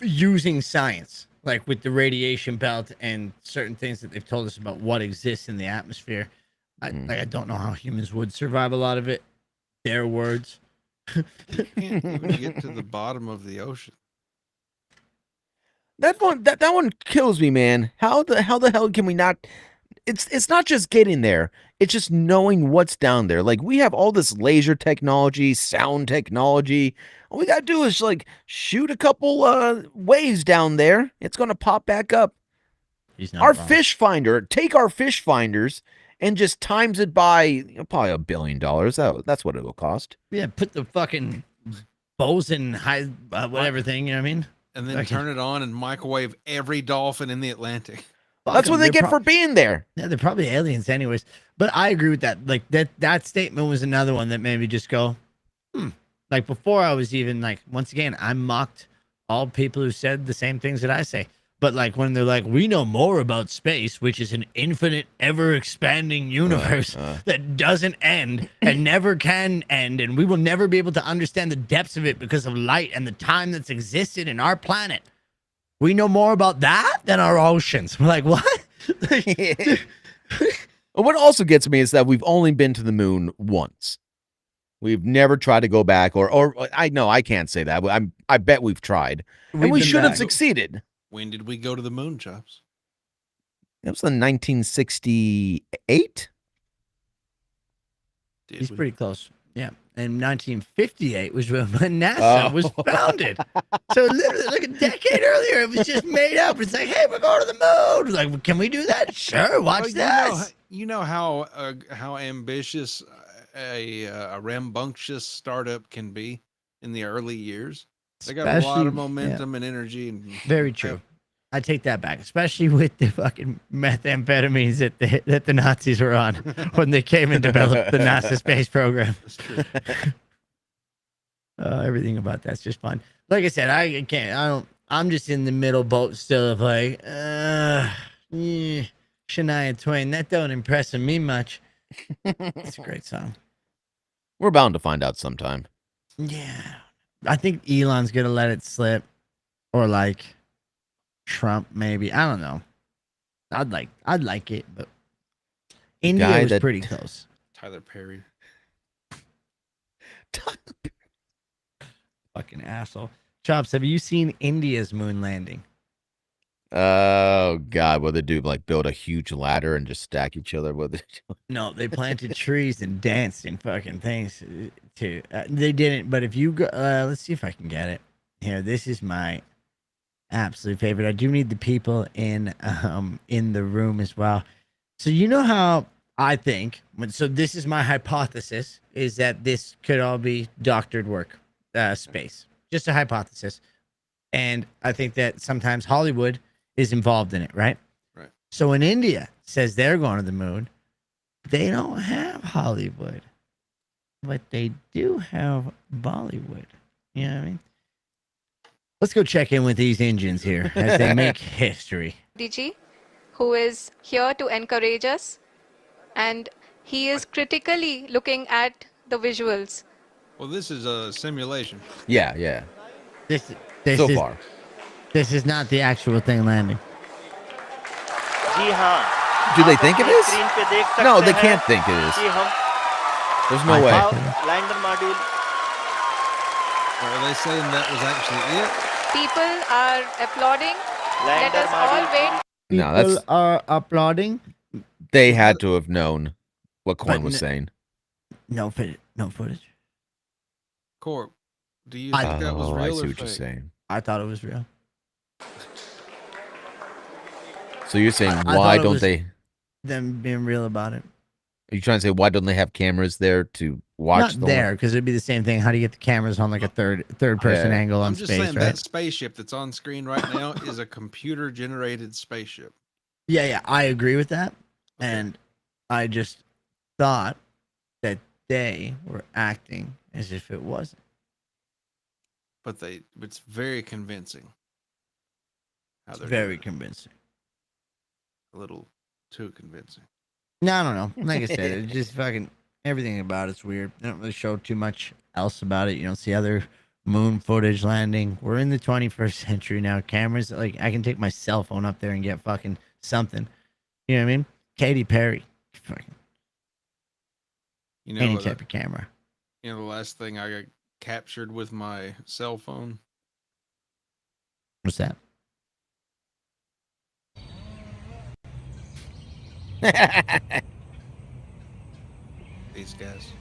Using science, like with the radiation belt and certain things that they've told us about what exists in the atmosphere. I don't know how humans would survive a lot of it. Their words. You can't even get to the bottom of the ocean. That one kills me, man. How the hell can we not? It's not just getting there. It's just knowing what's down there. Like, we have all this laser technology, sound technology. All we gotta do is like shoot a couple waves down there. It's gonna pop back up. He's not Our wrong. fish finder. Take our fish finders and just times it by probably $1 billion. That's what it will cost. Yeah, put the fucking boson high whatever thing. You know what I mean? And then Like- turn it on and microwave every dolphin in the Atlantic. That's what they get for being there. Yeah, they're probably aliens anyways. But I agree with that. Like that statement was another one that made me just go, Like before I was even like, once again, I mocked all people who said the same things that I say. But like when they're like, we know more about space, which is an infinite, ever expanding universe that doesn't end and never can end, and we will never be able to understand the depths of it because of light and the time that's existed in our planet. We know more about that than our oceans. We're like, what? What also gets me is that we've only been to the moon once. We've never tried to go back, or I know I can't say that. I bet we've tried, and we should have succeeded. When did we go to the moon, Chops? That was in 1968. He's pretty close. Yeah. And 1958 was when NASA was founded. So literally like a decade earlier, it was just made up. It's like, hey, we're going to the moon. Like, can we do that? Sure, watch this. You know how ambitious a rambunctious startup can be in the early years. They got a lot of momentum and energy. And very true. I take that back, especially with the fucking methamphetamines that the Nazis were on when they came and developed the NASA space program. That's true. Everything about that's just fun. Like I said, I can't. I'm just in the middle boat still of like, Shania Twain. That don't impress me much. It's a great song. We're bound to find out sometime. Yeah, I think Elon's gonna let it slip, or like Trump maybe. I don't know. I'd like it, but India was pretty close. Tyler Perry. Fucking asshole. Chops, have you seen India's moon landing? Oh God, what they do? Like build a huge ladder and just stack each other with it? No, they planted trees and danced in fucking things too. They didn't, but if you go, let's see if I can get it here. This is my absolute favorite. I do need the people in the room as well. So you know how I think. So this is my hypothesis: is that this could all be doctored work, space. Just a hypothesis, and I think that sometimes Hollywood is involved in it, right? Right. So when India says they're going to the moon, they don't have Hollywood, but they do have Bollywood. You know what I mean? Let's go check in with these engines here as they make history. DG, who is here to encourage us, and he is critically looking at the visuals. Well, this is a simulation. Yeah. This so far. This is not the actual thing landing. Do they think it is? No, they can't think it is. There's no way. Are they saying that was actually it? People are applauding. Let us all wait. People are applauding. They had to have known what Corn was saying. No footage. Corp, do you think that was real I or see what fake? you're saying. I thought it was real. So you're saying why don't they? Them being real about it. Are you trying to say why don't they have cameras there to watch? Not there, because it'd be the same thing. How do you get the cameras on like a third person angle on I'm just space, saying right? that spaceship that's on screen right now is a computer generated spaceship. Yeah, I agree with that. And I just thought that they were acting as if it wasn't. But it's very convincing. It's very convincing. A little too convincing. No, I don't know. Like I said, it's just fucking everything about it's weird. They don't really show too much else about it. You don't see other moon footage landing. We're in the 21st century now. Cameras, like I can take my cell phone up there and get fucking something. You know what I mean? Katy Perry. Fucking any type of camera. You know, the last thing I got captured with my cell phone. What's that? These guys.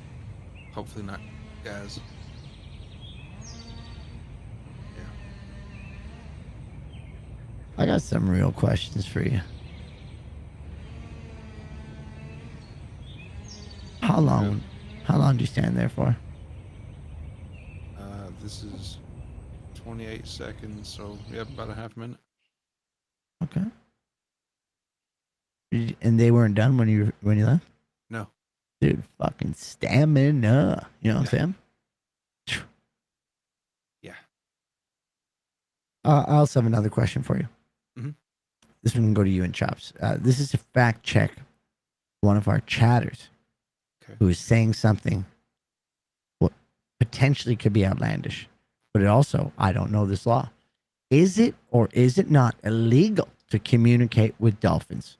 Hopefully not guys. I got some real questions for you. How long do you stand there for? This is 28 seconds, so we have about a half minute. Okay. And they weren't done when you left? No. Dude, fucking stamina. You know what I'm saying? Yeah. I also have another question for you. Mm-hmm. This one can go to you and Chops. This is a fact check. One of our chatters who is saying something what potentially could be outlandish, but it also, I don't know this law. Is it or is it not illegal to communicate with dolphins?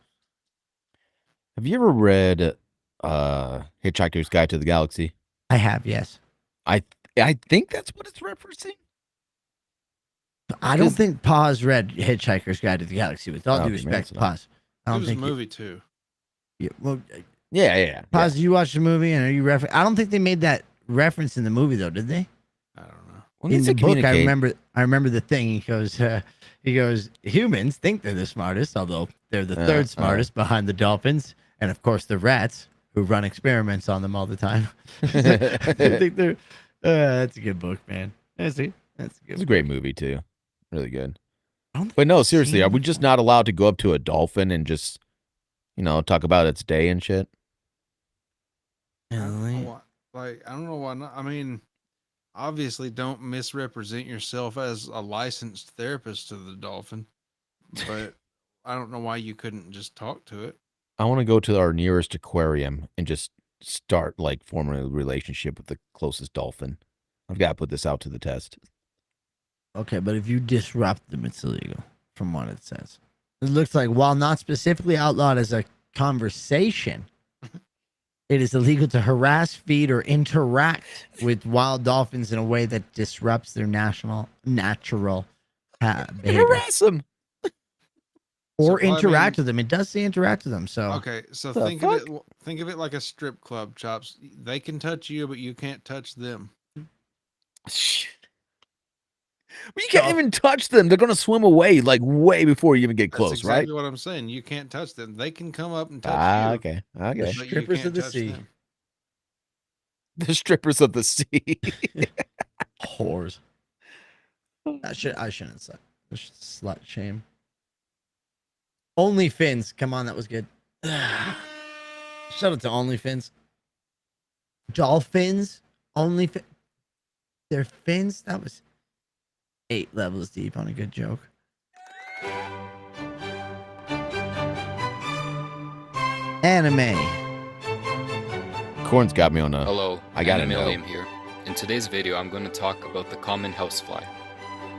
Have you ever read Hitchhiker's Guide to the Galaxy? I have, yes. I think that's what it's referencing. I don't think Paz read Hitchhiker's Guide to the Galaxy. With all due respect, Paz. I don't think it was a movie too. Yeah, well, yeah. Paz, you watched the movie and are you I don't think they made that reference in the movie though, did they? I don't know. Well, in the book, I remember the thing. He goes, humans think they're the smartest, although they're the third smartest behind the dolphins, and of course the rats who run experiments on them all the time. I think they're. That's a good book, man. That's a good. It's a great movie too. Really good. But no, seriously, are we just not allowed to go up to a dolphin and just, talk about its day and shit? I don't know why, I don't know why not. I mean, obviously, don't misrepresent yourself as a licensed therapist to the dolphin, but I don't know why you couldn't just talk to it. I want to go to our nearest aquarium and just start forming a relationship with the closest dolphin. I've got to put this out to the test. Okay, but if you disrupt them, it's illegal, from what it says. It looks like while not specifically outlawed as a conversation, it is illegal to harass, feed, or interact with wild dolphins in a way that disrupts their natural behavior. Harass them. Or interact with them. It does say interact with them. So okay, so think of it like a strip club, Chops. They can touch you, but you can't touch them. But you can't even touch them. They're gonna swim away way before you even get close, That's exactly right? what I'm saying. You can't touch them. They can come up and touch you. Okay. The strippers of the sea. Them. The strippers of the sea. Whores. I shouldn't say. Slut shame. OnlyFins. Come on, that was good. Shout out to OnlyFins. Dolphins. OnlyFins. Their fins. That was 8 levels deep on a good joke. Anime. Corn's got me on a. Hello, I got Anime it Liam here. In today's video, I'm going to talk about the common housefly.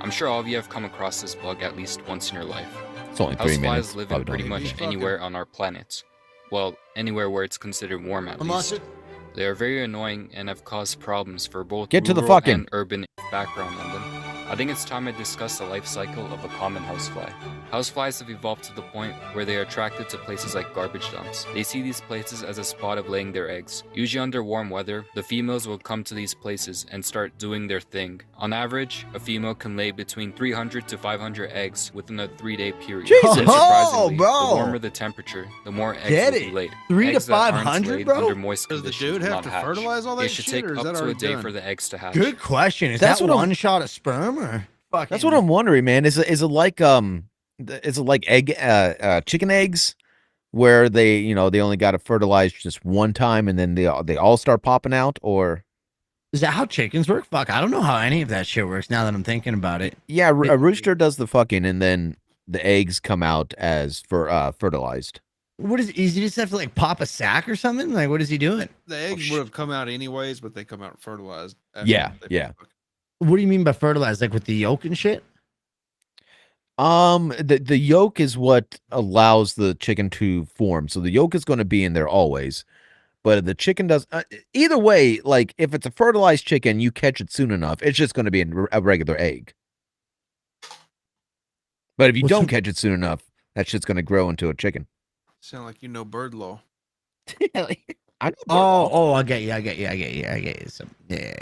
I'm sure all of you have come across this bug at least once in your life. It's only 3 minutes. Houseflies live in pretty much anywhere on our planet. Well, anywhere where it's considered warm at least. They are very annoying and have caused problems for both rural and urban background on them. I think it's time I discuss the life cycle of a common housefly. Houseflies have evolved to the point where they are attracted to places like garbage dumps. They see these places as a spot of laying their eggs. Usually under warm weather, the females will come to these places and start doing their thing. On average, a female can lay between 300 to 500 eggs within a 3-day period. Jesus! Surprisingly, bro! The warmer the temperature, the more eggs will be laid. 3 to Eggs that aren't 500, laid bro? Under moist Does the conditions dude will have not to hatch. fertilize all that It should shit, take or is up that to a already day done? for the eggs to hatch. Good question. Is That's that what one shot of sperm or fucking? That's what I'm wondering, man. Is it like chicken eggs, where they only got to fertilize just one time and then they all start popping out, or is that how chickens work? Fuck, I don't know how any of that shit works. Now that I'm thinking about it. Yeah, a rooster does the fucking, and then the eggs come out as fertilized. What is it? Is he just have to pop a sack or something? What is he doing? The eggs would have come out anyways, but they come out fertilized. Yeah. What do you mean by fertilized? With the yolk and shit? The yolk is what allows the chicken to form. So the yolk is going to be in there always, but the chicken does either way. If it's a fertilized chicken, you catch it soon enough, it's just going to be a regular egg. But if you don't catch it soon enough, that shit's going to grow into a chicken. Sound like you know bird law. I know I get you. So, yeah.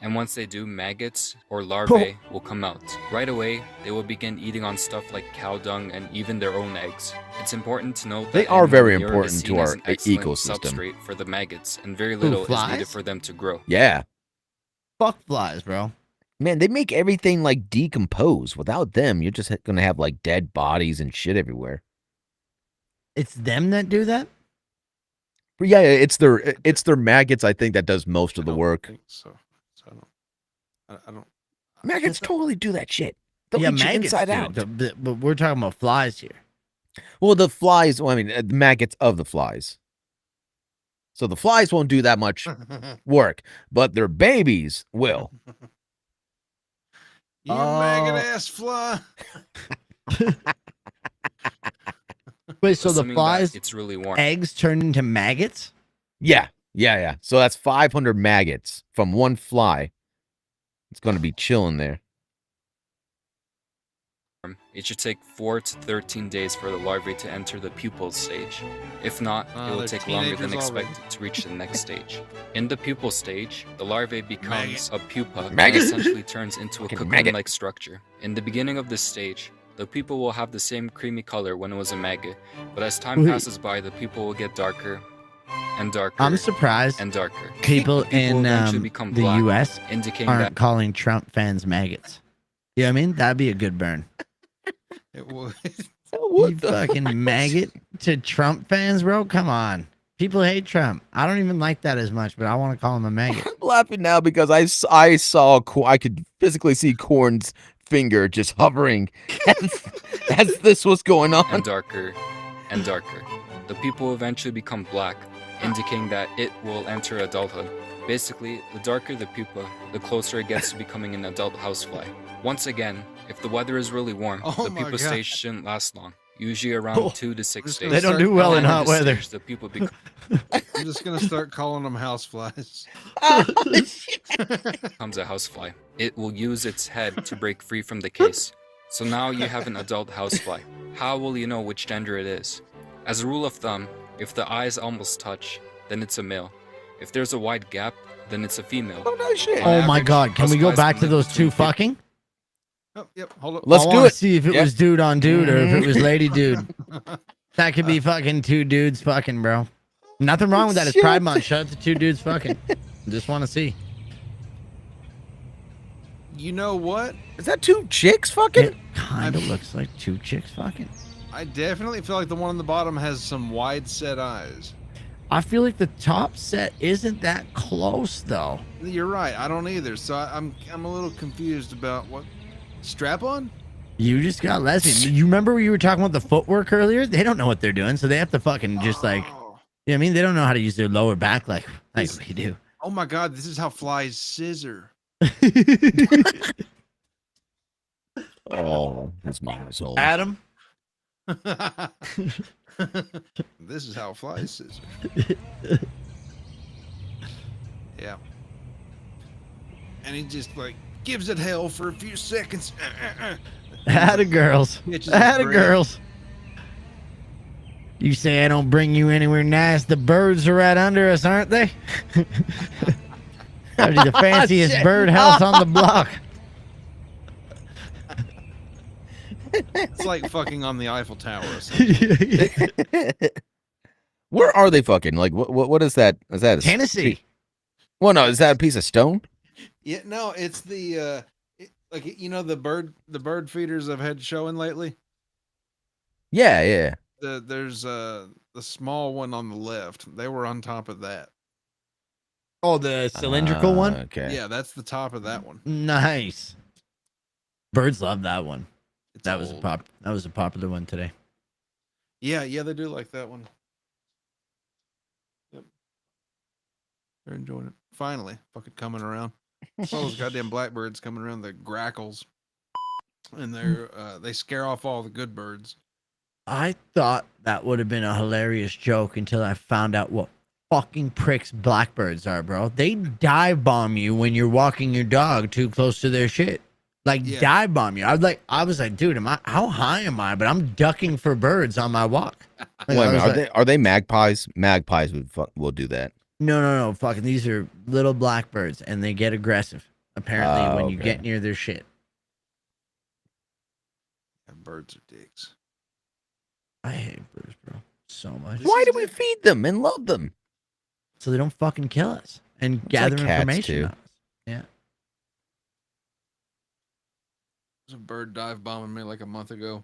And once they do, maggots or larvae will come out. Right away, they will begin eating on stuff like cow dung and even their own eggs. It's important to note that they are very manure is important seen to as our an excellent ecosystem. Substrate for the maggots, and very little is needed for them to grow. Yeah. Fuck flies, bro. Man, they make everything decompose. Without them, you're just gonna have dead bodies and shit everywhere. It's them that do that? But yeah, it's their maggots, I think, that does most of the work. I don't. Maggots totally do that shit. They'll Yeah, eat you maggots, inside dude. out. But we're talking about flies here. Well, the flies. Well, I mean, the maggots of the flies. So the flies won't do that much work, but their babies will. You maggot ass fly. Wait, so the Assuming that flies, it's really warm. eggs turn into maggots? Yeah. So that's 500 maggots from one fly. It's going to be chilling there. It should take 4 to 13 days for the larvae to enter the pupal stage. If not, it will they're take longer than teenagers already. expected to reach the next stage. In the pupal stage, the larvae becomes a pupa and Maggot. essentially turns into a Fucking maggot. cocoon-like structure. In the beginning of this stage, the pupa will have the same creamy color when it was a maggot, but as time Wait. passes by, the pupa will get darker and darker I'm surprised and darker. people in will eventually become the black, U.S. indicating aren't that calling Trump fans maggots. You know what I mean? That'd be a good burn. It would. You fucking maggot to Trump fans, bro? Come on. People hate Trump. I don't even like that as much, but I want to call him a maggot. I'm laughing now because I saw, I could physically see Corn's finger just hovering as this was going on. and darker and darker. The pupa will eventually become black, indicating that it will enter adulthood. Basically, the darker the pupa, the closer it gets to becoming an adult housefly. Once again, if the weather is really warm, Oh the my pupa God. stage shouldn't last long. Usually around 2 to 6 days. They don't do well in hot weather. The pupa I'm just gonna start calling them houseflies. becomes a housefly. It will use its head to break free from the case. So now you have an adult housefly. How will you know which gender it is? As a rule of thumb, if the eyes almost touch, then it's a male. If there's a wide gap, then it's a female. Oh, no shit. Oh my God. Can we go back to those two fucking? Oh, yep. Hold up. Let's I do wanna it. see if it Yep. was dude on dude or if it was lady dude. That could be fucking two dudes fucking, bro. Nothing wrong with that. It's Pride Month. Shout out to two dudes fucking. Just want to see. You know what? Is that two chicks fucking? It kind of looks like two chicks fucking. I definitely feel like the one on the bottom has some wide set eyes. I feel like the top set isn't that close though. You're right. I don't either. So I'm a little confused about what strap on. You just got lesbian. You remember you were talking about the footwork earlier? They don't know what they're doing, so they have to fucking just like, you know what I mean? They don't know how to use their lower back like we do. Oh my God, this is how flies scissor. Oh, that's my soul. Adam? This is how flies scissor. Yeah. And he just like gives it hell for a few seconds. Atta girls. Bitches Atta breath. girls. You say I don't bring you anywhere nice. The birds are right under us, aren't they? That'd be the fanciest Shit. birdhouse on the block. It's like fucking on the Eiffel Tower. essentially. Where are they fucking? Like, what is that? Is that a Tennessee. Well, no, is that a piece of stone? Yeah, no, it's the like you know the bird feeders I've had showing lately. Yeah. There's the small one on the left. They were on top of that. Oh, the cylindrical one? Okay. Yeah, that's the top of that one. Nice. Birds love that one. It's That was old. that was a popular one today. Yeah, they do like that one. Yep. They're enjoying it. Finally, fucking coming around. All those goddamn blackbirds coming around, the grackles. And they scare off all the good birds. I thought that would have been a hilarious joke until I found out what fucking pricks blackbirds are, bro. They dive bomb you when you're walking your dog too close to their shit. Like dive bomb you. I was like, dude, how high am I? But I'm ducking for birds on my walk. Like, Wait a I was minute, like, are they magpies? Magpies will do that. No. Fucking these are little blackbirds and they get aggressive. Apparently when you okay. get near their shit. And birds are dicks. I hate birds, bro. So much. Why do we feed them and love them? So they don't fucking kill us and It's gather like cats, information too. on us. Yeah. There's a bird dive bombing me like a month ago.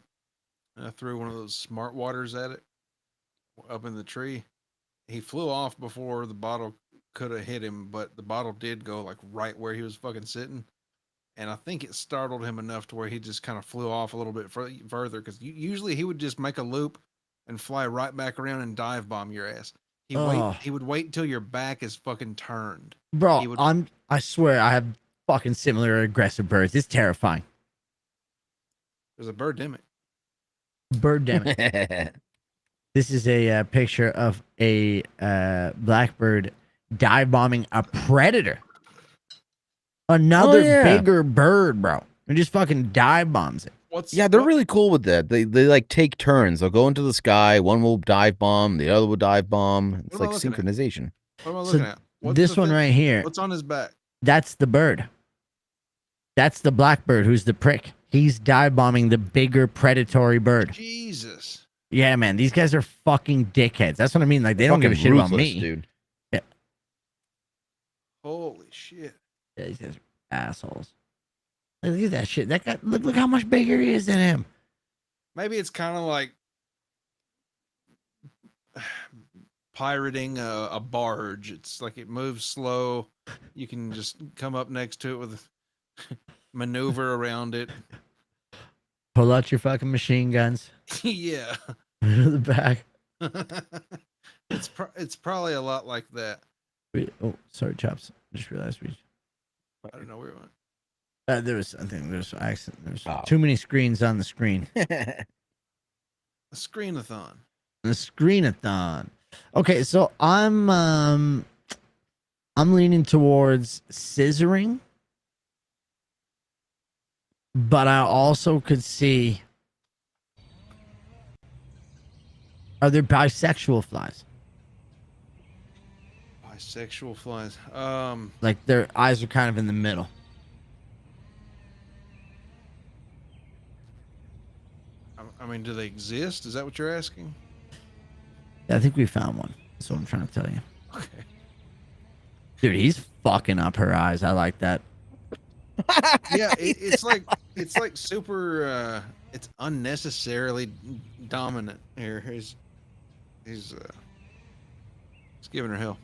And I threw one of those smart waters at it up in the tree. He flew off before the bottle could have hit him, but the bottle did go like right where he was fucking sitting. and I think it startled him enough to where he just kind of flew off a little bit further, because usually he would just make a loop and fly right back around and dive bomb your ass. He would wait until your back is fucking turned. Bro, I swear I have fucking similar aggressive birds. It's terrifying. There's a birdemic. Birdemic. This is a picture of a blackbird dive bombing a predator. Another bigger bird, bro. And just fucking dive bombs it. They're really cool with that. They like take turns. They'll go into the sky. One will dive bomb. The other will dive bomb. It's like synchronization. What am I looking at? This one right here. What's on his back? That's the bird. That's the blackbird who's the prick. He's dive bombing the bigger predatory bird. Jesus. Yeah, man. These guys are fucking dickheads. That's what I mean. Like, they don't give a shit about me. Dude. Yeah. Holy shit. Yeah, these guys are assholes. Look at that shit. That guy, look how much bigger he is than him. Maybe it's kind of like pirating a barge. It's like it moves slow. You can just come up next to it with maneuver around it. Pull out your fucking machine guns. Yeah. To the back. It's probably a lot like that. Oh, sorry, Chops. Just realized I don't know where we went. There was something. There's accident. There's too many screens on the screen. A screenathon. The screenathon. Okay, so I'm leaning towards scissoring, but I also could see. Are there bisexual flies? Bisexual flies. Like their eyes are kind of in the middle. I mean, do they exist? Is that what you're asking? I think we found one. That's what I'm trying to tell you. Okay. Dude, he's fucking up her eyes. I like that. Yeah, it's like super. It's unnecessarily dominant here. He's giving her hell.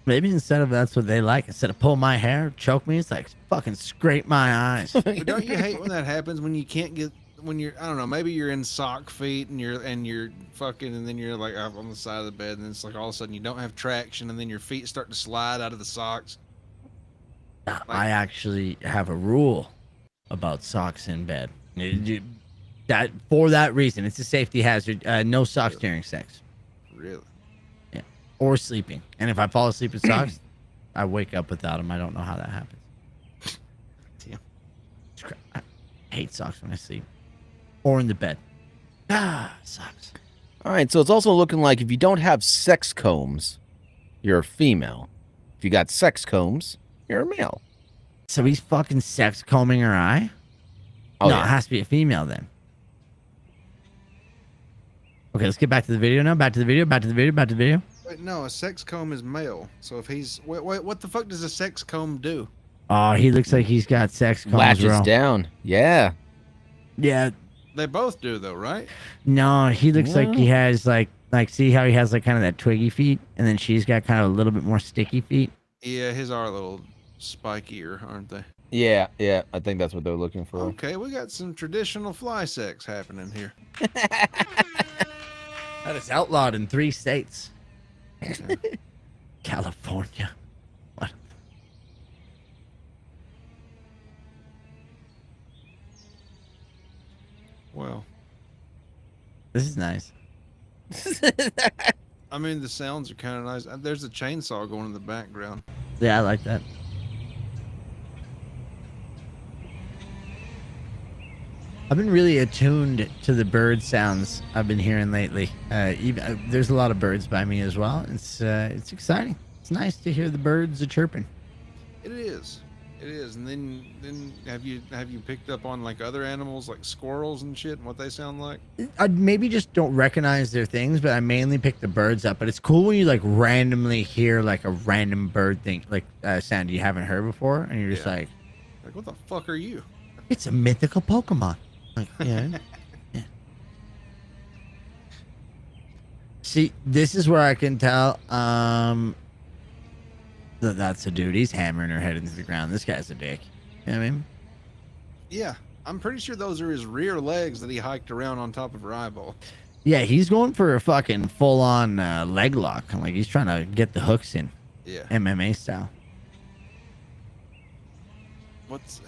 Maybe instead of that's what they like. Instead of pull my hair, choke me, it's like fucking scrape my eyes. But don't you hate when that happens? When you can't get, when you're, I don't know, maybe you're in sock feet and you're fucking, and then you're like up on the side of the bed, and it's like all of a sudden you don't have traction, and then your feet start to slide out of the socks. I actually have a rule about socks in bed. That for that reason, it's a safety hazard. No socks during sex. Really? Yeah. Or sleeping. And if I fall asleep with socks, I wake up without them. I don't know how that happens. Damn. I hate socks when I sleep. Or in the bed. Socks. All right, so it's also looking like if you don't have sex combs, you're a female. If you got sex combs, you're a male. So he's fucking sex combing her eye? Oh, no, yeah. it has to be a female then. Okay, let's get back to the video now. Back to the video. Wait, no, a sex comb is male. So if he's wait, what the fuck does a sex comb do? Oh, he looks like he's got sex combs. Latches down. Yeah. Yeah. They both do though, right? No, he looks like he has like see how he has like kind of that twiggy feet, and then she's got kind of a little bit more sticky feet. Yeah, his are a little spikier, aren't they? Yeah, I think that's what they're looking for. Okay, we got some traditional fly sex happening here. That is outlawed in 3 states. California. What? Well, this is nice. I mean, the sounds are kind of nice. There's a chainsaw going in the background. Yeah, I like that. I've been really attuned to the bird sounds I've been hearing lately. There's a lot of birds by me as well. It's exciting. It's nice to hear the birds chirping. It is. And then have you picked up on like other animals like squirrels and shit and what they sound like? I maybe just don't recognize their things, but I mainly pick the birds up. But it's cool when you like randomly hear like a random bird thing, like sound you haven't heard before, and you're just like, what the fuck are you? It's a mythical Pokemon. Like, yeah. See, this is where I can tell that's a dude. He's hammering her head into the ground. This guy's a dick. You know what I mean? Yeah, I'm pretty sure those are his rear legs that he hiked around on top of her eyeball. Yeah, he's going for a fucking full-on leg lock. Like he's trying to get the hooks in. Yeah. MMA style. What's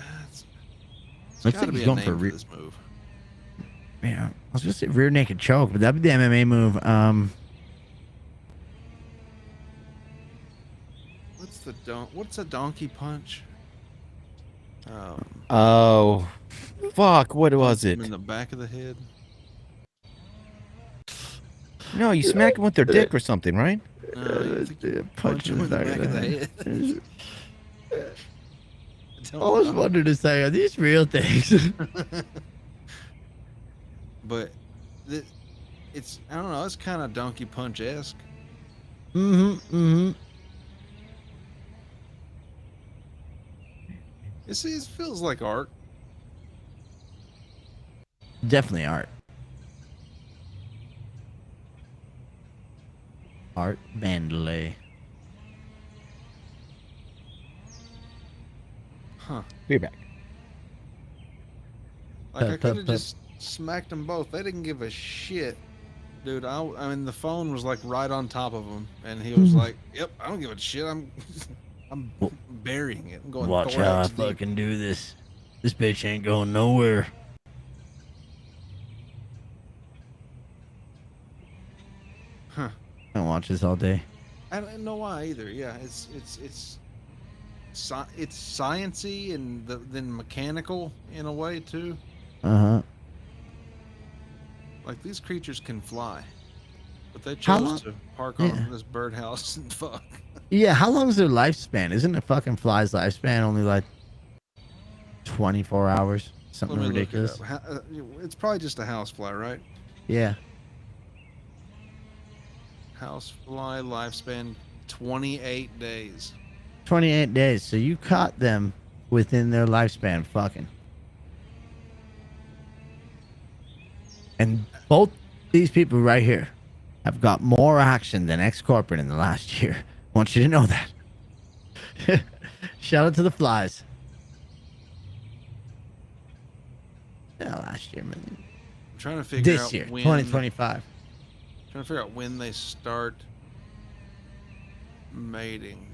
Looks gotta like be he's a going name for for this move. Yeah, I was gonna say rear naked choke, but that'd be the MMA move. What's a donkey punch? Oh, fuck! What was Him it? in the back of the head. No, you smack them with their dick or something, right? Punch him in the back of the head. I always wondered to say, are these real things? But it's I don't know. It's kind of donkey punch esque. Mm-hmm. It feels like art. Definitely art. Art Vandalay. Huh. Be back. Like I could have just smacked them both. They didn't give a shit, dude. I mean, the phone was like right on top of him, and he was like, "Yep, I don't give a shit. I'm burying it. I'm going. Watch how I fucking do this. This bitch ain't going nowhere." Huh. I don't watch this all day. I don't know why either. Yeah, it's science-y and then mechanical in a way too. Like these creatures can fly, but they chose to park on this birdhouse and fuck. Yeah, how long is their lifespan? Isn't a fucking fly's lifespan only like 24 hours? Something ridiculous. It's probably just a housefly, right? Yeah. Housefly lifespan 28 days. 28 days. So you caught them within their lifespan fucking. And both these people right here have got more action than ex-corporate in the last year. I want you to know that. Shout out to the flies. Yeah, last year, man. I'm trying to figure out this year, when 2025. Trying to figure out when they start mating.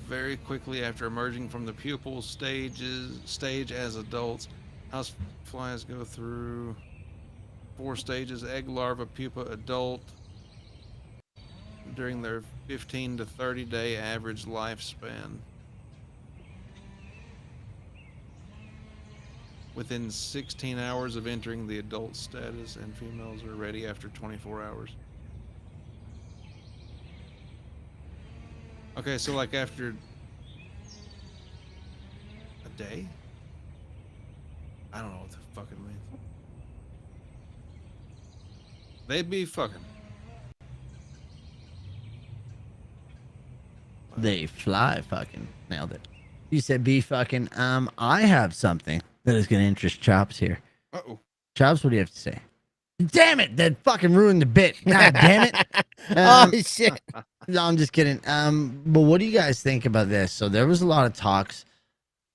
Very quickly after emerging from the pupal stage as adults. House flies go through 4 stages: egg, larva, pupa, adult, during their 15 to 30 day average lifespan. Within 16 hours of entering the adult status, and females are ready after 24 hours. Okay, so like after a day? I don't know what the fuck it means. They'd be fucking. They fly fucking. Nailed it. You said be fucking. I have something that is going to interest Chops here. Uh-oh. Chops, what do you have to say? Damn it! That fucking ruined the bit. God damn it. Oh, shit. No, I'm just kidding. But what do you guys think about this? So there was a lot of talks.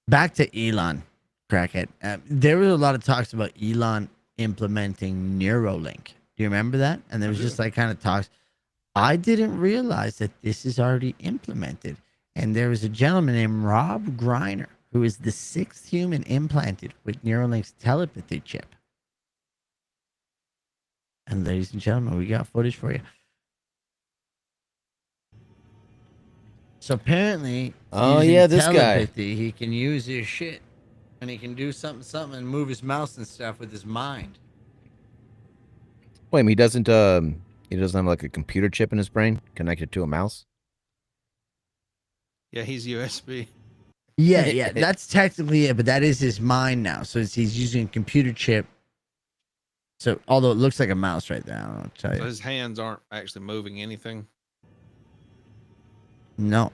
Back to Elon, crackhead. There was a lot of talks about Elon implementing Neuralink. Do you remember that? And there was just like kind of talks. I didn't realize that this is already implemented. And there was a gentleman named Rob Greiner, who is the 6th human implanted with Neuralink's telepathy chip. And ladies and gentlemen, we got footage for you. So apparently, yeah, this guy. He can use his shit, and he can do something, and move his mouse and stuff with his mind. Wait, he doesn't have like a computer chip in his brain connected to a mouse? Yeah, he's USB. Yeah, that's technically it, but that is his mind now. So he's using a computer chip. So although it looks like a mouse right there, I don't know what to tell you. So his hands aren't actually moving anything. No.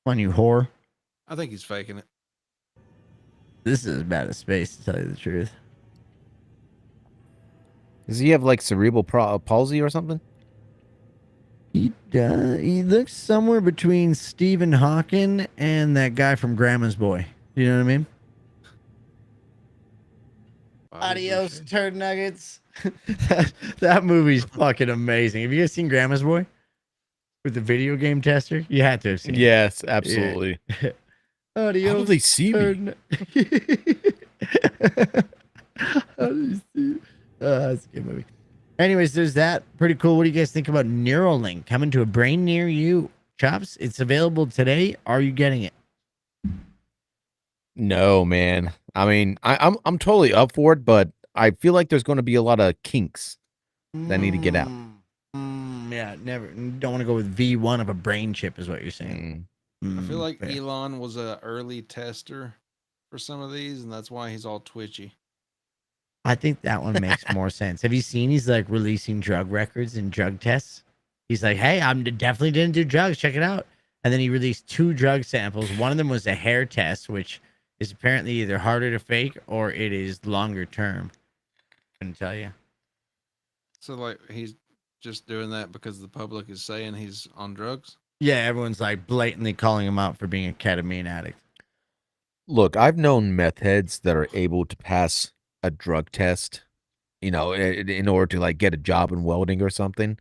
Come on, you whore. I think he's faking it. This is as bad as space, to tell you the truth. Does he have like cerebral palsy or something? He He looks somewhere between Stephen Hawking and that guy from Grandma's Boy. You know what I mean? Adios, turd nuggets. that movie's fucking amazing. Have you guys seen Grandma's Boy with the video game tester? You had to have seen. Yes, absolutely. Yeah. Adios. How do they see me? How do you see? That's a good movie. Anyways, there's that. Pretty cool. What do you guys think about Neuralink coming to a brain near you? Chops, it's available today. Are you getting it? No, man. I mean, I'm totally up for it, but I feel like there's going to be a lot of kinks that need to get out. Yeah, never. Don't want to go with V1 of a brain chip, is what you're saying. I feel like Elon was an early tester for some of these, and that's why he's all twitchy. I think that one makes more sense. Have you seen he's like releasing drug records and drug tests? He's like, hey, I definitely didn't do drugs. Check it out. And then he released 2 drug samples. One of them was a hair test, which is apparently either harder to fake or it is longer term. Couldn't tell you. So, like, he's just doing that because the public is saying he's on drugs? Yeah, everyone's like blatantly calling him out for being a ketamine addict. Look, I've known meth heads that are able to pass a drug test, you know, in order to like get a job in welding or something.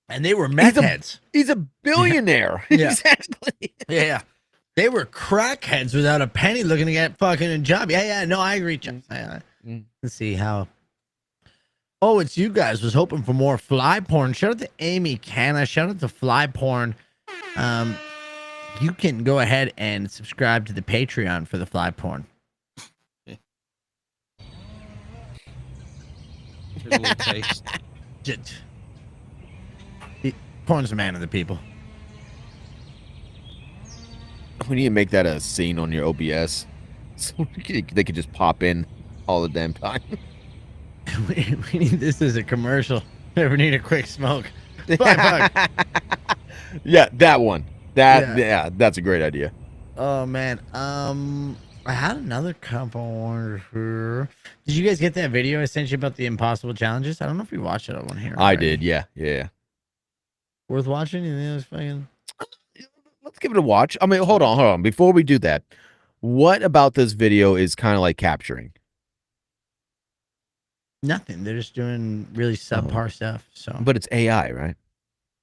And they were meth heads. He's a billionaire. Yeah. Exactly. Yeah. They were crackheads without a penny looking to get fucking a job. Yeah. No, I agree. Let's see how. Oh, it's you guys. Was hoping for more fly porn. Shout out to Amy Canna. Shout out to Fly Porn. You can go ahead and subscribe to the Patreon for the fly porn. Here's a little taste. Porn's a man of the people. We need to make that a scene on your OBS, so they could just pop in all the damn time. we need this as a commercial. Ever need a quick smoke? Yeah, that one. Yeah, that's a great idea. Oh man. I had another couple here. Did you guys get that video I sent you about the impossible challenges? I don't know if you watched it on one here. I did, yeah. Worth watching? You think it was fucking... Let's give it a watch. I mean, hold on. Before we do that, what about this video is kind of like capturing? Nothing. They're just doing really subpar stuff. So, but it's AI, right?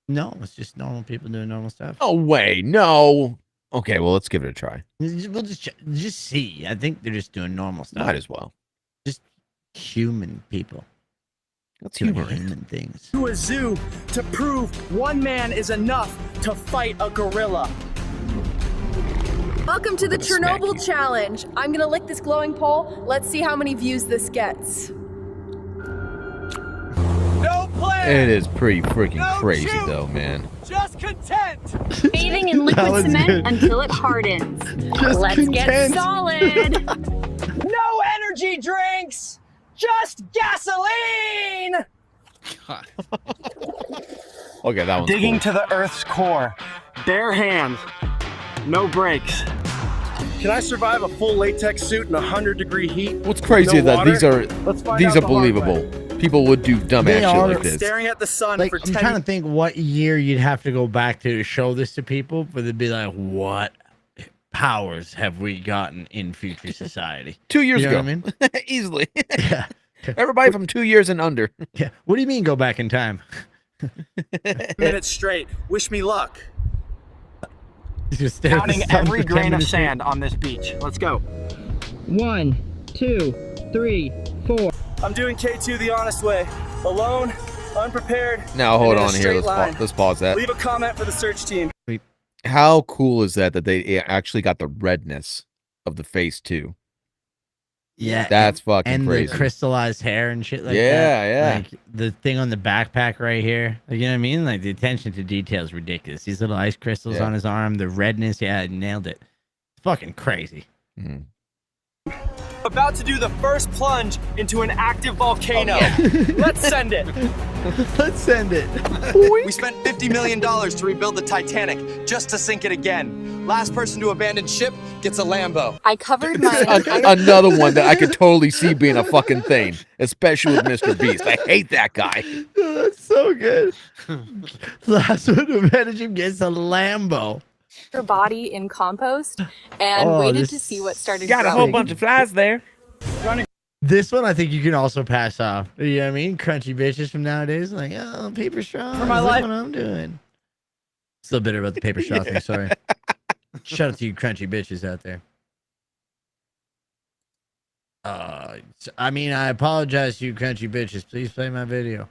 No, it's just normal people doing normal stuff. Oh wait, no. Okay, well, let's give it a try. We'll just see. I think they're just doing normal stuff. Might as well. Just human people. That's human things. To a zoo to prove one man is enough to fight a gorilla. Welcome to the Chernobyl challenge. I'm gonna lick this glowing pole. Let's see how many views this gets. No plan. It is pretty freaking crazy, shoot. though, man. Just content. Bathing in liquid cement until it hardens. Let's get solid. No energy drinks. Just gasoline. Okay, that one's Digging cool. to the Earth's core. Bare hands. No brakes. Can I survive a full latex suit in 100-degree heat? What's crazy is that these are believable. People would do dumbass shit like this. Staring at the sun Like, for I'm 10 trying to think what year you'd have to go back to show this to people for them to be like, what powers have we gotten in future society? 2 years You know ago. what I mean? Easily. Everybody from 2 years and under. Yeah. What do you mean go back in time? minutes straight. Wish me luck. Just stare at the Counting sun every for 10 grain of minutes straight. sand on this beach. Let's go. 1, 2, 3, 4. I'm doing K2 the honest way. Alone, unprepared. Now, hold and in a on here. straight line. Let's pause that. Leave a comment for the search team. How cool is that they actually got the redness of the face, too? Yeah, That's fucking and crazy. the crystallized hair and shit like that. Yeah. Like the thing on the backpack right here. Like, you know what I mean? Like the attention to detail is ridiculous. These little ice crystals on his arm, the redness. Yeah, I nailed it. It's fucking crazy. Mm. About to do the first plunge into an active volcano. Let's send it. Let's send it. We spent $50 million to rebuild the Titanic just to sink it again. Last person to abandon ship gets a Lambo. I covered my Another one that I could totally see being a fucking thing, especially with Mr. Beast. I hate that guy. That's so good. Last one to manage him gets a Lambo. her body in compost and waited to see what started got growing. a whole bunch of flies there. This one I think you can also pass off. You know what I mean? Crunchy bitches from nowadays. Like, oh, paper straws. For my Look life. what I'm doing. Still bitter about the paper straw thing. Sorry. Shout out to you crunchy bitches out there. I mean, I apologize to you crunchy bitches. Please play my video.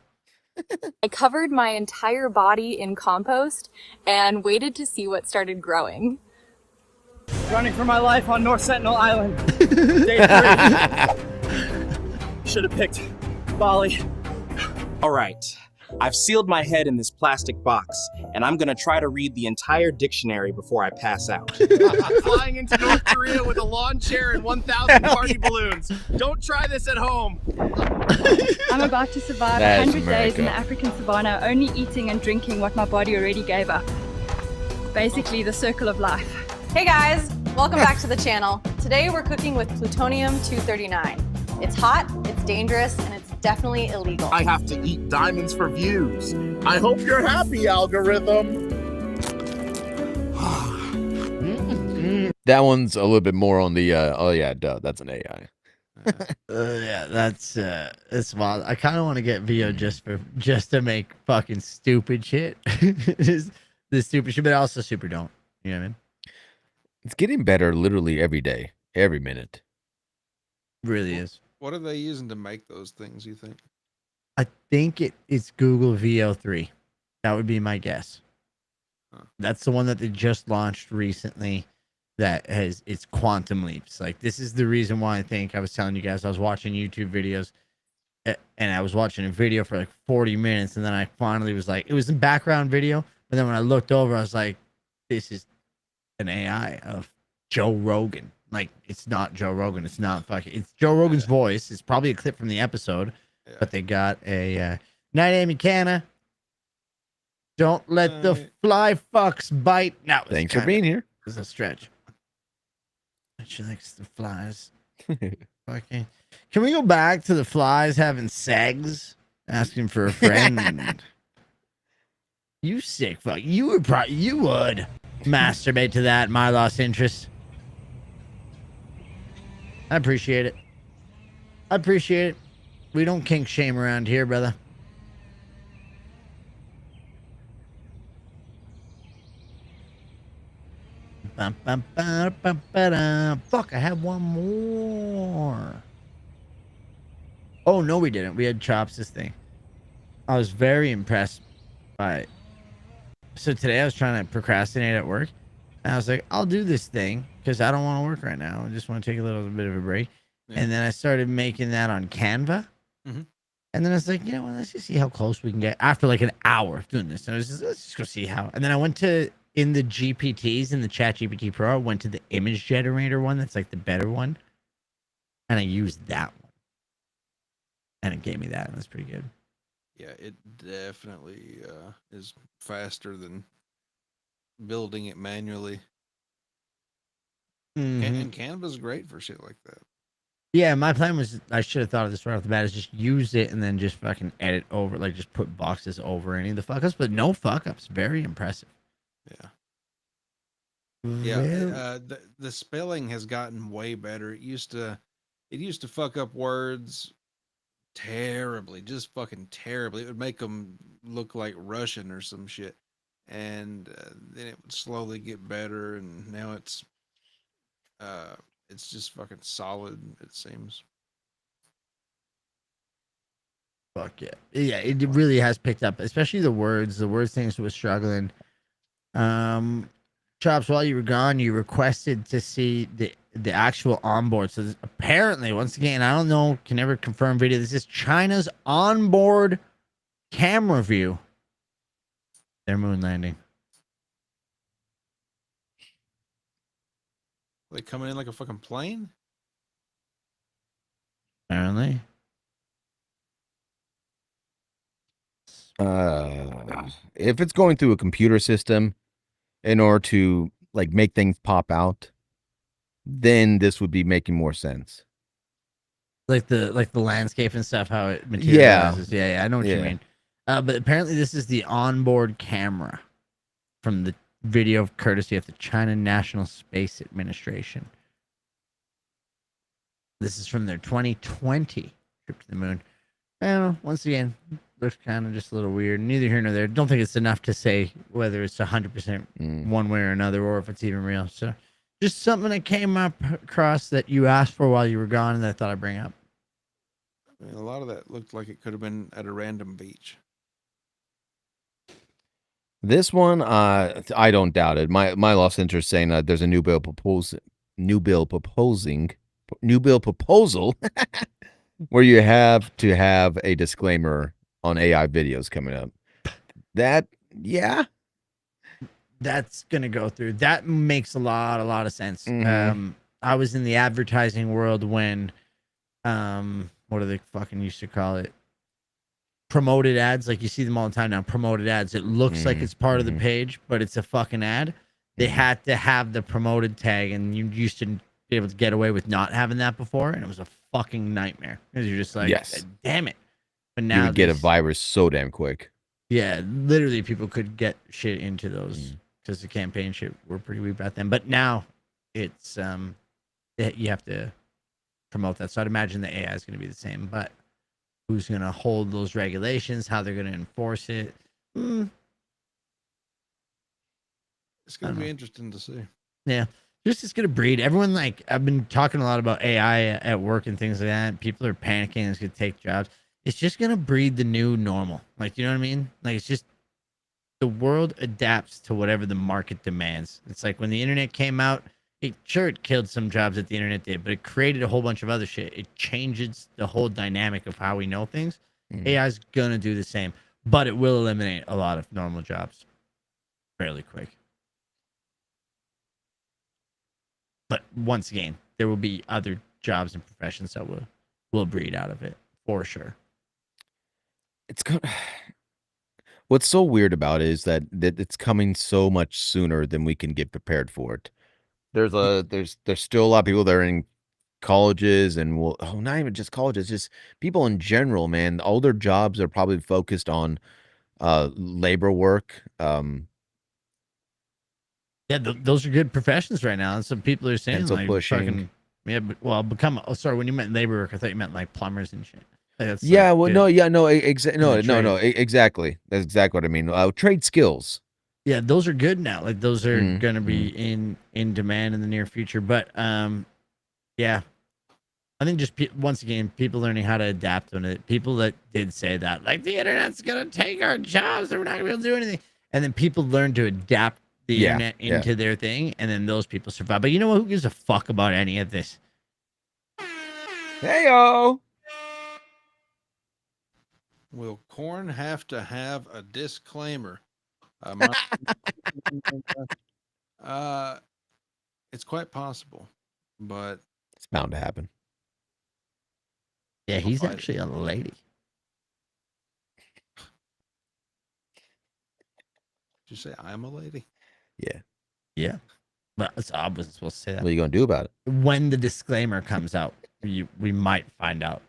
I covered my entire body in compost and waited to see what started growing. Running for my life on North Sentinel Island. Day 3. Should have picked Bali. All right. I've sealed my head in this plastic box, and I'm gonna try to read the entire dictionary before I pass out. Flying into North Korea with a lawn chair and 1,000 party balloons. Don't try this at home. I'm about to survive That's 100 days in the America. African savannah, only eating and drinking what my body already gave up. Basically, the circle of life. Hey guys, welcome back to the channel. Today we're cooking with plutonium-239. It's hot, it's dangerous, and it's definitely illegal. I have to eat diamonds for views. I hope you're happy, algorithm. That one's a little bit more on the oh yeah, duh, that's an AI. Yeah, that's wild. I kind of want to get VO just to make fucking stupid shit. Just the stupid shit, but also super don't. You know what I mean? It's getting better literally every day, every minute. Really is. What are they using to make those things, you think? I think it's Google VO3. That would be my guess. That's the one that they just launched recently. That has it's quantum leaps. Like this is the reason why I was telling you guys I was watching YouTube videos, and I was watching a video for like 40 minutes, and then I finally was like, it was in background video, but then when I looked over, I was like, this is an AI of Joe Rogan. Like it's not Joe Rogan. It's not fucking. It's Joe Rogan's voice. It's probably a clip from the episode, but they got a night, Amy Canna. Don't let the fly fucks bite. No, Thanks for being here. It's a stretch. She likes the flies. Okay. Can we go back to the flies having segs? Asking for a friend. You sick fuck. You would masturbate to that, my lost interest. I appreciate it. I appreciate it. We don't kink shame around here, brother. Fuck, I have one more. Oh, no, we didn't. We had Chops this thing. I was very impressed by it. So today I was trying to procrastinate at work. And I was like, I'll do this thing because I don't want to work right now. I just want to take a little bit of a break. Yeah. And then I started making that on Canva. Mm-hmm. And then I was like, you know what? Let's just see how close we can get after like an hour of doing this. And I was just, let's just go see how. And then I went to, in the GPTs, in the ChatGPT Pro, I went to the image generator one. That's like the better one. And I used that one. And it gave me that. And that's pretty good. Yeah, it definitely is faster than building it manually. Mm-hmm. And Canva's great for shit like that. Yeah, my plan was, I should have thought of this right off the bat, is just use it and then just fucking edit over, like just put boxes over any of the fuck ups, but no fuck ups. Very impressive. Yeah. The spelling has gotten way better. It used to fuck up words terribly, just fucking terribly. It would make them look like Russian or some shit. And then it would slowly get better, and now it's just fucking solid, it seems. Fuck yeah. Yeah, it really has picked up, especially the words. The words things was struggling. Chops, while you were gone, you requested to see the actual onboard. So apparently, once again, I don't know, can never confirm video. This is China's onboard camera view. Their moon landing. Are they coming in like a fucking plane? Apparently. If it's going through a computer system in order to like make things pop out, then this would be making more sense. Like the landscape and stuff, how it materializes. Yeah, I know what you Yeah. mean. But apparently this is the onboard camera from the video courtesy of the China National Space Administration. This is from their 2020 trip to the moon. I don't know. Once again, looks kind of just a little weird. Neither here nor there. Don't think it's enough to say whether it's 100% one way or another, or if it's even real. So, just something that came up across that you asked for while you were gone, and that I thought I'd bring up. I mean, a lot of that looked like it could have been at a random beach. This one, I don't doubt it. My lost interest saying there's a new bill proposal where you have to have a disclaimer on AI videos coming up. That, yeah, that's gonna go through. That makes a lot of sense. Mhm. I was in the advertising world when, what do they fucking used to call it? Promoted ads. Like you see them all the time now. Promoted ads. It looks like it's part of the page, but it's a fucking ad. They had to have the promoted tag, and you used to be able to get away with not having that before, and it was a fucking nightmare because you're just like, Yes. damn it. But you now would get a these- virus so damn quick. Yeah, literally people could get shit into those because the campaign shit were pretty weak back then. But now it's you have to promote that. So I'd imagine the AI is going to be the same, but who's going to hold those regulations, how they're going to enforce it? It's going to be interesting to see. Yeah. Just it's going to breed. Everyone, like, I've been talking a lot about AI at work and things like that. People are panicking. It's going to take jobs. It's just going to breed the new normal. Like, you know what I mean? Like, it's just the world adapts to whatever the market demands. It's like when the internet came out, it killed some jobs that the internet did, but it created a whole bunch of other shit. It changes the whole dynamic of how we know things. AI is going to do the same, but it will eliminate a lot of normal jobs fairly quick. But once again, there will be other jobs and professions that will breed out of it for sure. It's good. What's so weird about it is that it's coming so much sooner than we can get prepared for it. There's still a lot of people that are in colleges and not even just colleges, just people in general, man. All their jobs are probably focused on labor work. Yeah, those are good professions right now. And some people are saying Pencil like pushing. fucking, yeah, become. Oh, sorry, when you meant labor work, I thought you meant like plumbers and shit. Like, that's Yeah, like well, good. no, yeah, no, In no, the no, no, trade. exactly. That's exactly what I mean. Trade skills. Yeah, those are good now. Like those are gonna be in demand in the near future. But yeah, I think just once again, people learning how to adapt on it. People that did say that, like the internet's gonna take our jobs, and we're not gonna be able to do anything. And then people learn to adapt the internet into their thing, and then those people survive. But you know what? Who gives a fuck about any of this? Heyo. Will corn have to have a disclaimer? It's quite possible, but it's bound to happen. Yeah, he's actually a lady. Did you say I'm a lady? Yeah. Yeah. But I wasn't supposed to say that. What are you gonna do about it? When the disclaimer comes out, we might find out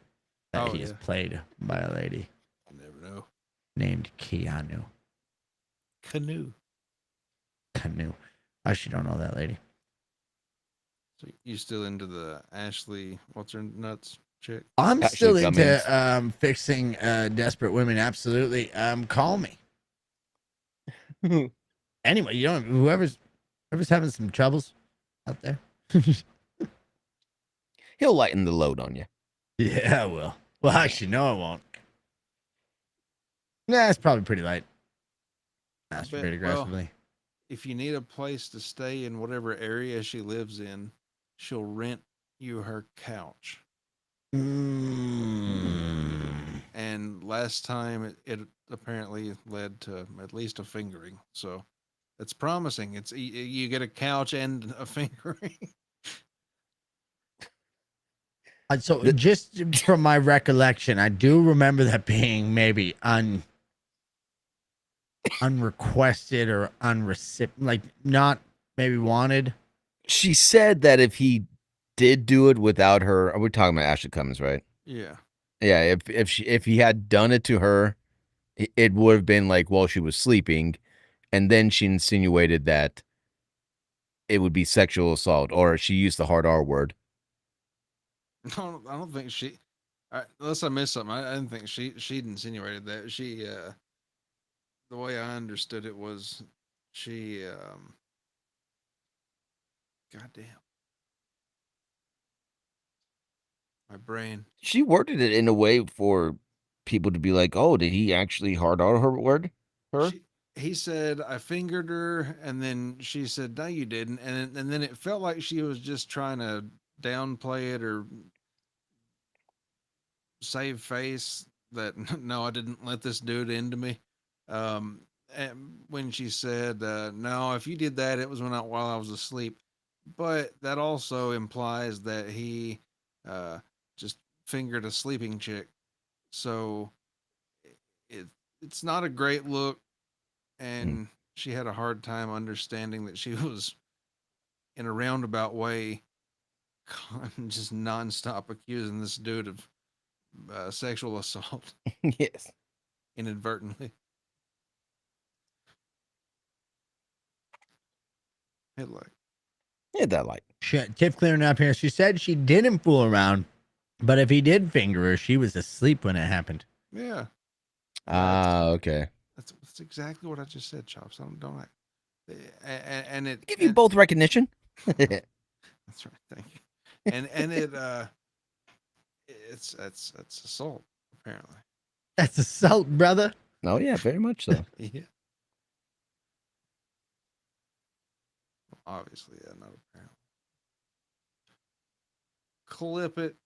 that he is yeah. played by a lady. You never know. Named Keanu. Canoe. I actually don't know that lady. So you still into the Ashley, what's her nuts chick? I'm Ashley still Cummings. into fixing desperate women. Absolutely. Call me. Anyway, you know, whoever's having some troubles out there. He'll lighten the load on you. Yeah, I will. Well, actually, no, I won't. Nah, it's probably pretty light. Masturbate aggressively. If you need a place to stay in whatever area she lives in, she'll rent you her couch. And last time it apparently led to at least a fingering. So it's promising. It's you get a couch and a fingering. So just from my recollection, I do remember that being maybe unrequested or like not maybe wanted. She said that if he did do it without her, we're talking about Ashley Cummins, right? Yeah. Yeah, if he had done it to her, it would have been like while she was sleeping, and then she insinuated that it would be sexual assault, or she used the hard R word. I don't think she. Unless I missed something, I didn't think she insinuated that. She, the way I understood it was, she, goddamn, my brain. She worded it in a way for people to be like, "Oh, did he actually hard R her word?" Her. He said, "I fingered her," and then she said, "No, you didn't," and then it felt like she was just trying to downplay it or save face that no, I didn't let this dude into me. And when she said, "No, if you did that, it was while I was asleep," but that also implies that he just fingered a sleeping chick, so it's not a great look. And she had a hard time understanding that she was, in a roundabout way, just nonstop accusing this dude of sexual assault. Yes. Inadvertently. Hit like. Hit that light. Shit, Tiff clearing up here. She said she didn't fool around, but if he did finger her, she was asleep when it happened. Yeah. Okay. That's exactly what I just said, Chops. Don't I? And it give you both recognition. That's right. Thank you. And it that's assault, apparently. That's assault, brother. Oh yeah, very much so. Yeah. Obviously, yeah, not apparently. Clip it.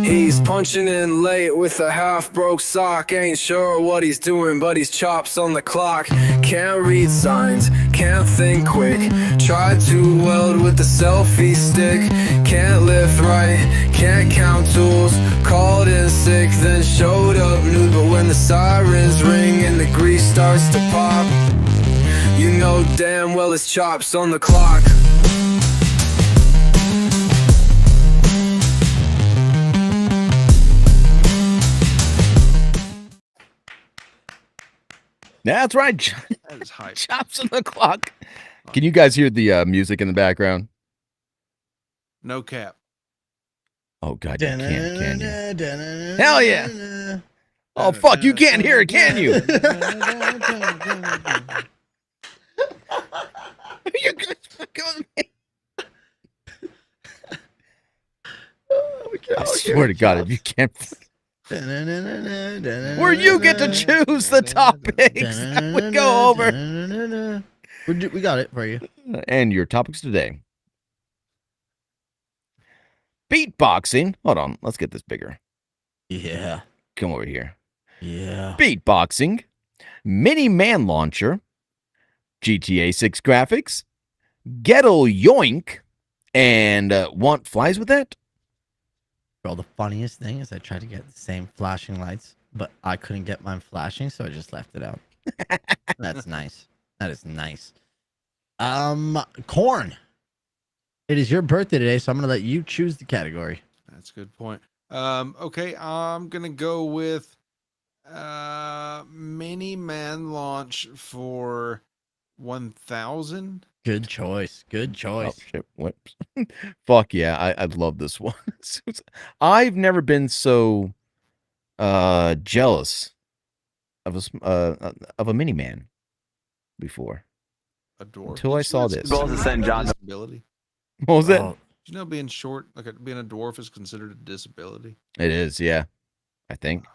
He's punching in late with a half-broke sock. Ain't sure what he's doing, but he's chops on the clock. Can't read signs, can't think quick. Tried to weld with the selfie stick. Can't lift right, can't count tools. Called in sick, then showed up nude. But when the sirens ring and the grease starts to pop, you know damn well it's chops on the clock. That's right. That is hype. Chops on the clock. Can you guys hear the music in the background? No cap. Oh God, you can't, can you? Hell yeah! Oh fuck, you can't hear it, can you? You guys fucking with me. I swear to God, if you can't. Where you get to choose the topics that we go over. We got it for you. And your topics today. Beatboxing. Hold on. Let's get this bigger. Yeah. Come over here. Yeah. Beatboxing. Mini Man Launcher. GTA 6 graphics. Ghetto Yoink. And want flies with that? Well, the funniest thing is I tried to get the same flashing lights, but I couldn't get mine flashing, so I just left it out. That's nice. That is nice. Corn. It is your birthday today, so I'm gonna let you choose the category. That's a good point. Okay, I'm gonna go with mini man launch for 1,000. Good choice. Good choice. Oh, shit. Whoops. Fuck yeah, I love this one. I've never been so jealous of a mini man before. A dwarf. Until I saw this. Disability. What was that? Do you know being short, like being a dwarf, is considered a disability? It is, yeah. I think.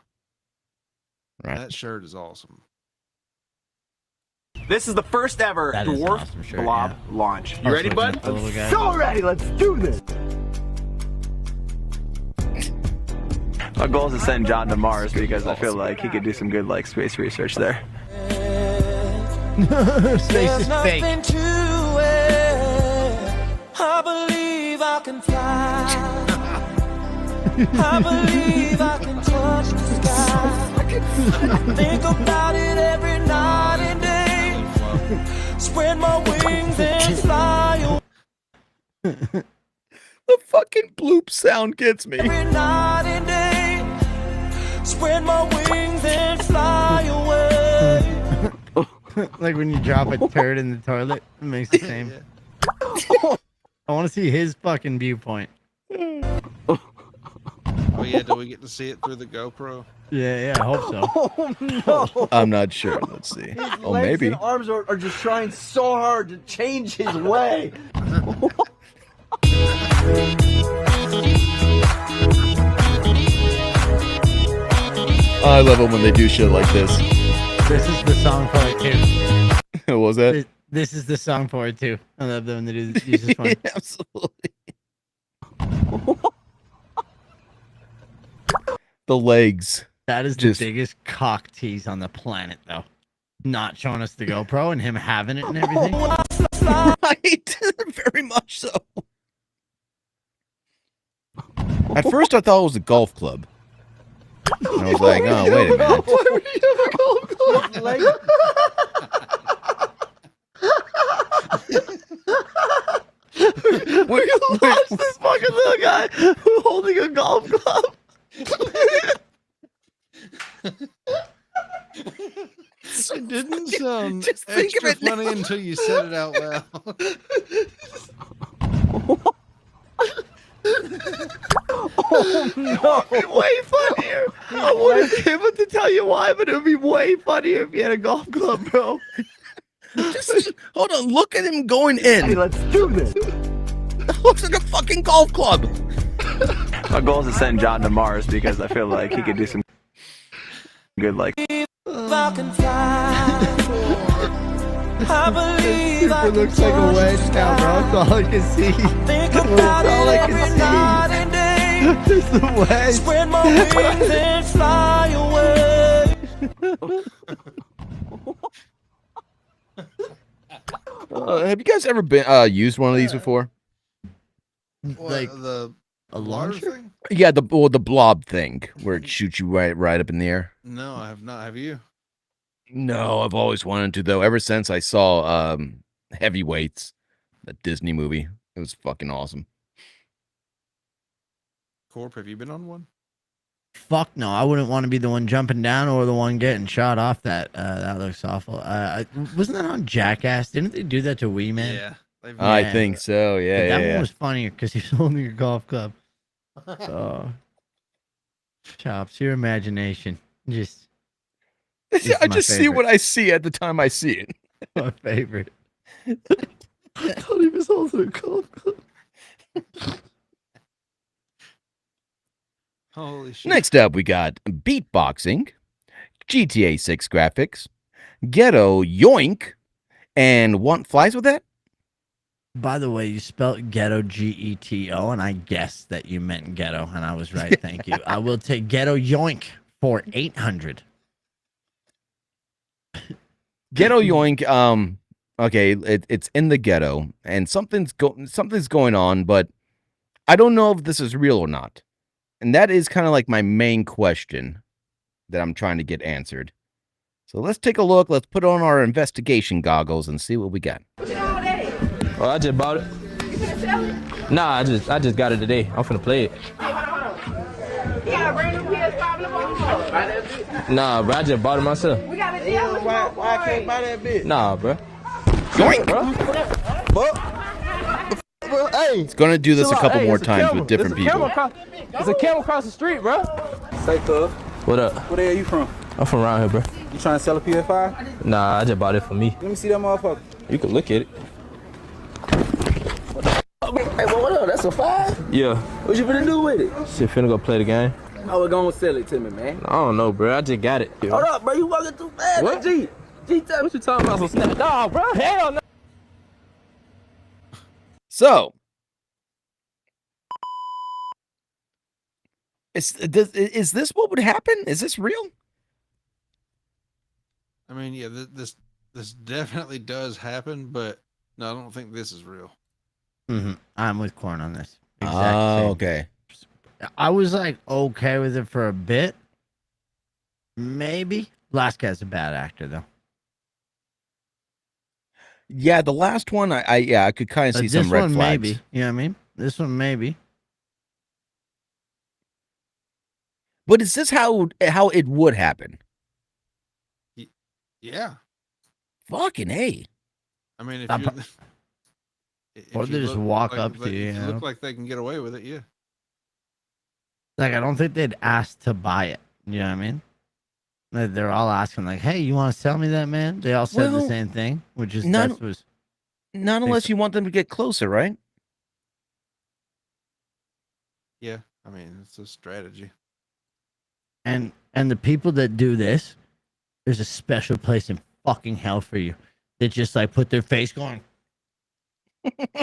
Right. That shirt is awesome. This is the first ever That is an dwarf awesome shirt, blob yeah. launch. I You was ready, looking bud? at the little guy. So ready. Let's do this. My goal is to send John to Mars because I feel like he could do some good space research there. Space is fake. To it. I believe I can fly. I believe I can touch the sky. I think about it every night and day. Spread my wings and fly away. The fucking bloop sound gets me. Every night and day. Spread my wings and fly away. Like when you drop a turd in the toilet, it makes the same. I want to see his fucking viewpoint. Oh yeah, do we get to see it through the GoPro? Yeah, I hope so. Oh no! I'm not sure. Let's see. His Oh, legs maybe. and arms are just trying so hard to change his way. I love it when they do shit like this. This is the song for it too. What was that? This is the song for it too. I love them to use this one. Yeah, absolutely. The legs. That is just the biggest cock tease on the planet, though. Not showing us the GoPro and him having it and everything. Right, very much so. At first, I thought it was a golf club. And I was like, oh, wait a minute. Why would you have a golf club? We're gonna watch this fucking little guy holding a golf club. It didn't sound Just think of extra it now. funny until you said it out loud. Oh no! It'd be way funnier. I wouldn't be able to tell you why, but it would be way funnier if you had a golf club, bro. Just hold on, look at him going in. Hey, let's do this. That looks like a fucking golf club. My goal is to send John to Mars because I feel like he could do some good, like. I can fly. I believe I It can looks like a touch wedge the now, bro. That's all I can see. Think That's about all it I every can night and day. see. There's the wedge. Spread my wings and fly away. Have you guys ever been used one of these before? Like the a water launcher? thing? Yeah, the blob thing where it shoots you right up in the air. No, I have not. Have you? No, I've always wanted to though. Ever since I saw Heavyweights, that Disney movie, it was fucking awesome. Corp, have you been on one? Fuck no, I wouldn't want to be the one jumping down or the one getting shot off that. That looks awful. Wasn't that on Jackass? Didn't they do that to Wee Man? Yeah. I think so. Yeah, That yeah. one was funnier because he's holding a golf club. Chops, your imagination. Just. I just see what I see at the time I see it. My favorite. I thought he was holding a golf club. Holy shit. Next up, we got beatboxing, GTA 6 graphics, ghetto yoink, and want flies with that? By the way, you spelled ghetto G-E-T-O, and I guessed that you meant ghetto, and I was right. Thank you. I will take ghetto yoink for 800. Ghetto yoink. Okay, it's in the ghetto, and something's going on, but I don't know if this is real or not. And that is kind of like my main question that I'm trying to get answered. So let's take a look. Let's put on our investigation goggles and see what we got. Oh, I just bought it. You finna sell it? Nah, I just got it today. I'm finna play it. Hey, hold on. You got a brand new PS5 Nah, bro, I just bought it myself. We got a deal. Why I can't buy that bitch? Nah, bro. Yoink! Bro, hey, It's gonna do this a couple Hey, more it's a times camera. with different It's a people. It's a camera across the street, bro. Say, cuz. What up? Where the hell you from? I'm from around here, bro. You trying to sell a PS5? Nah, I just bought it for me. Let me see that motherfucker. You can look at it. Hey, what up? That's a 5? Yeah. What you finna do with it? Shit, finna go play the game. Oh, we're gonna sell it to me, man. I don't know, bro. I just got it. Hold up, bro. You walking too fast. What? G, tell me What you talking about? Some snap? Nah, bro. Hell no. So, is this what would happen? Is this real? I mean, yeah, this this definitely does happen, but no, I don't think this is real. I'm with Corn on this. Exactly. Okay. I was like okay with it for a bit. Maybe. Last guy's a bad actor though. Yeah, the last one, I could kind of see some red one flags. Maybe. You know what I mean? This one maybe. But is this how it would happen? Yeah. Fucking A. I mean, if Stop- you Or they just walk up to you, if you you know? look like they can get away with it, yeah. Like, I don't think they'd ask to buy it. You know what I mean? Like, they're all asking, like, hey, you want to sell me that, man? They all said the Well, same thing, which is not- was Not unless you want them to get closer, right? Yeah, I mean, it's a strategy. and the people that do this, there's a special place in fucking hell for you. That just like put their face going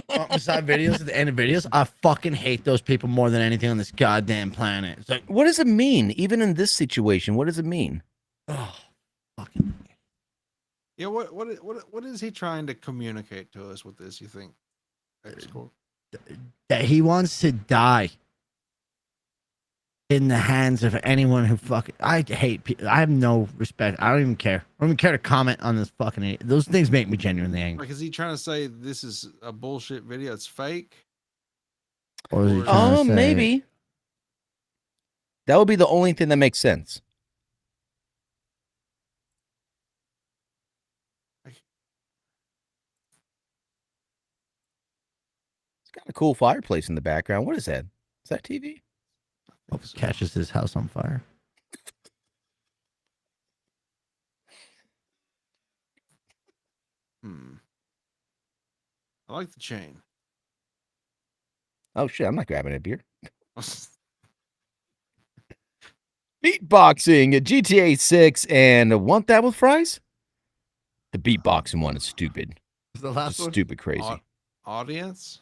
up beside videos at the end of videos. I fucking hate those people more than anything on this goddamn planet. It's like, What does it mean? Even in this situation, what does it mean? oh, Yeah, what is he trying to communicate to us with this, you think? X-Corp? that he wants to die in the hands of anyone who fucking. I hate people. I have no respect. I don't even care. I don't even care to comment on this fucking idiot. Those things make me genuinely angry. Like, is he trying to say this is a bullshit video? It's fake? Or is he trying to say, Maybe. That would be the only thing that makes sense. It's got a cool fireplace in the background. What is that? Is that TV? Hope it catches his house on fire. I like the chain. Oh shit! I'm not grabbing a beer. Beatboxing at GTA 6 and want that with fries? The beatboxing one is stupid. The last Just one? stupid crazy. Audience?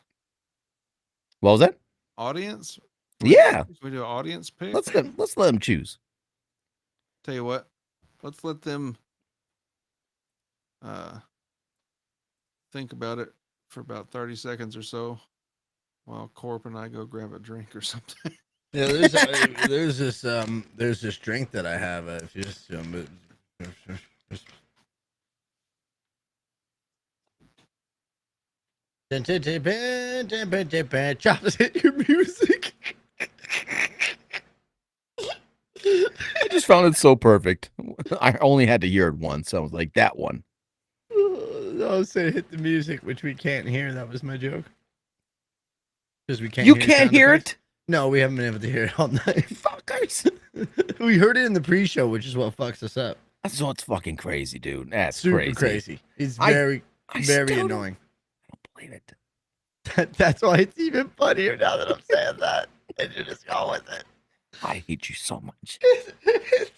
What was that? Audience? Yeah. Can we do an audience pick? Let's let them choose. Tell you what, let's let them think about it for about 30 seconds or so while Corp and I go grab a drink or something. Yeah, there's this drink that I have. If you just chops hit your music. I just found it so perfect. I only had to hear it once. So I was like, that one. I was saying hit the music, which we can't hear. That was my joke. Because we can't. You hear can't sound hear effects. it? No, we haven't been able to hear it all night. Fuckers. We heard it in the pre-show, which is what fucks us up. That's what's fucking crazy, dude. That's Super crazy. It's very, very annoying. I don't believe it. That's why it's even funnier now that I'm saying that. And you just go with it. I hate you so much. Hit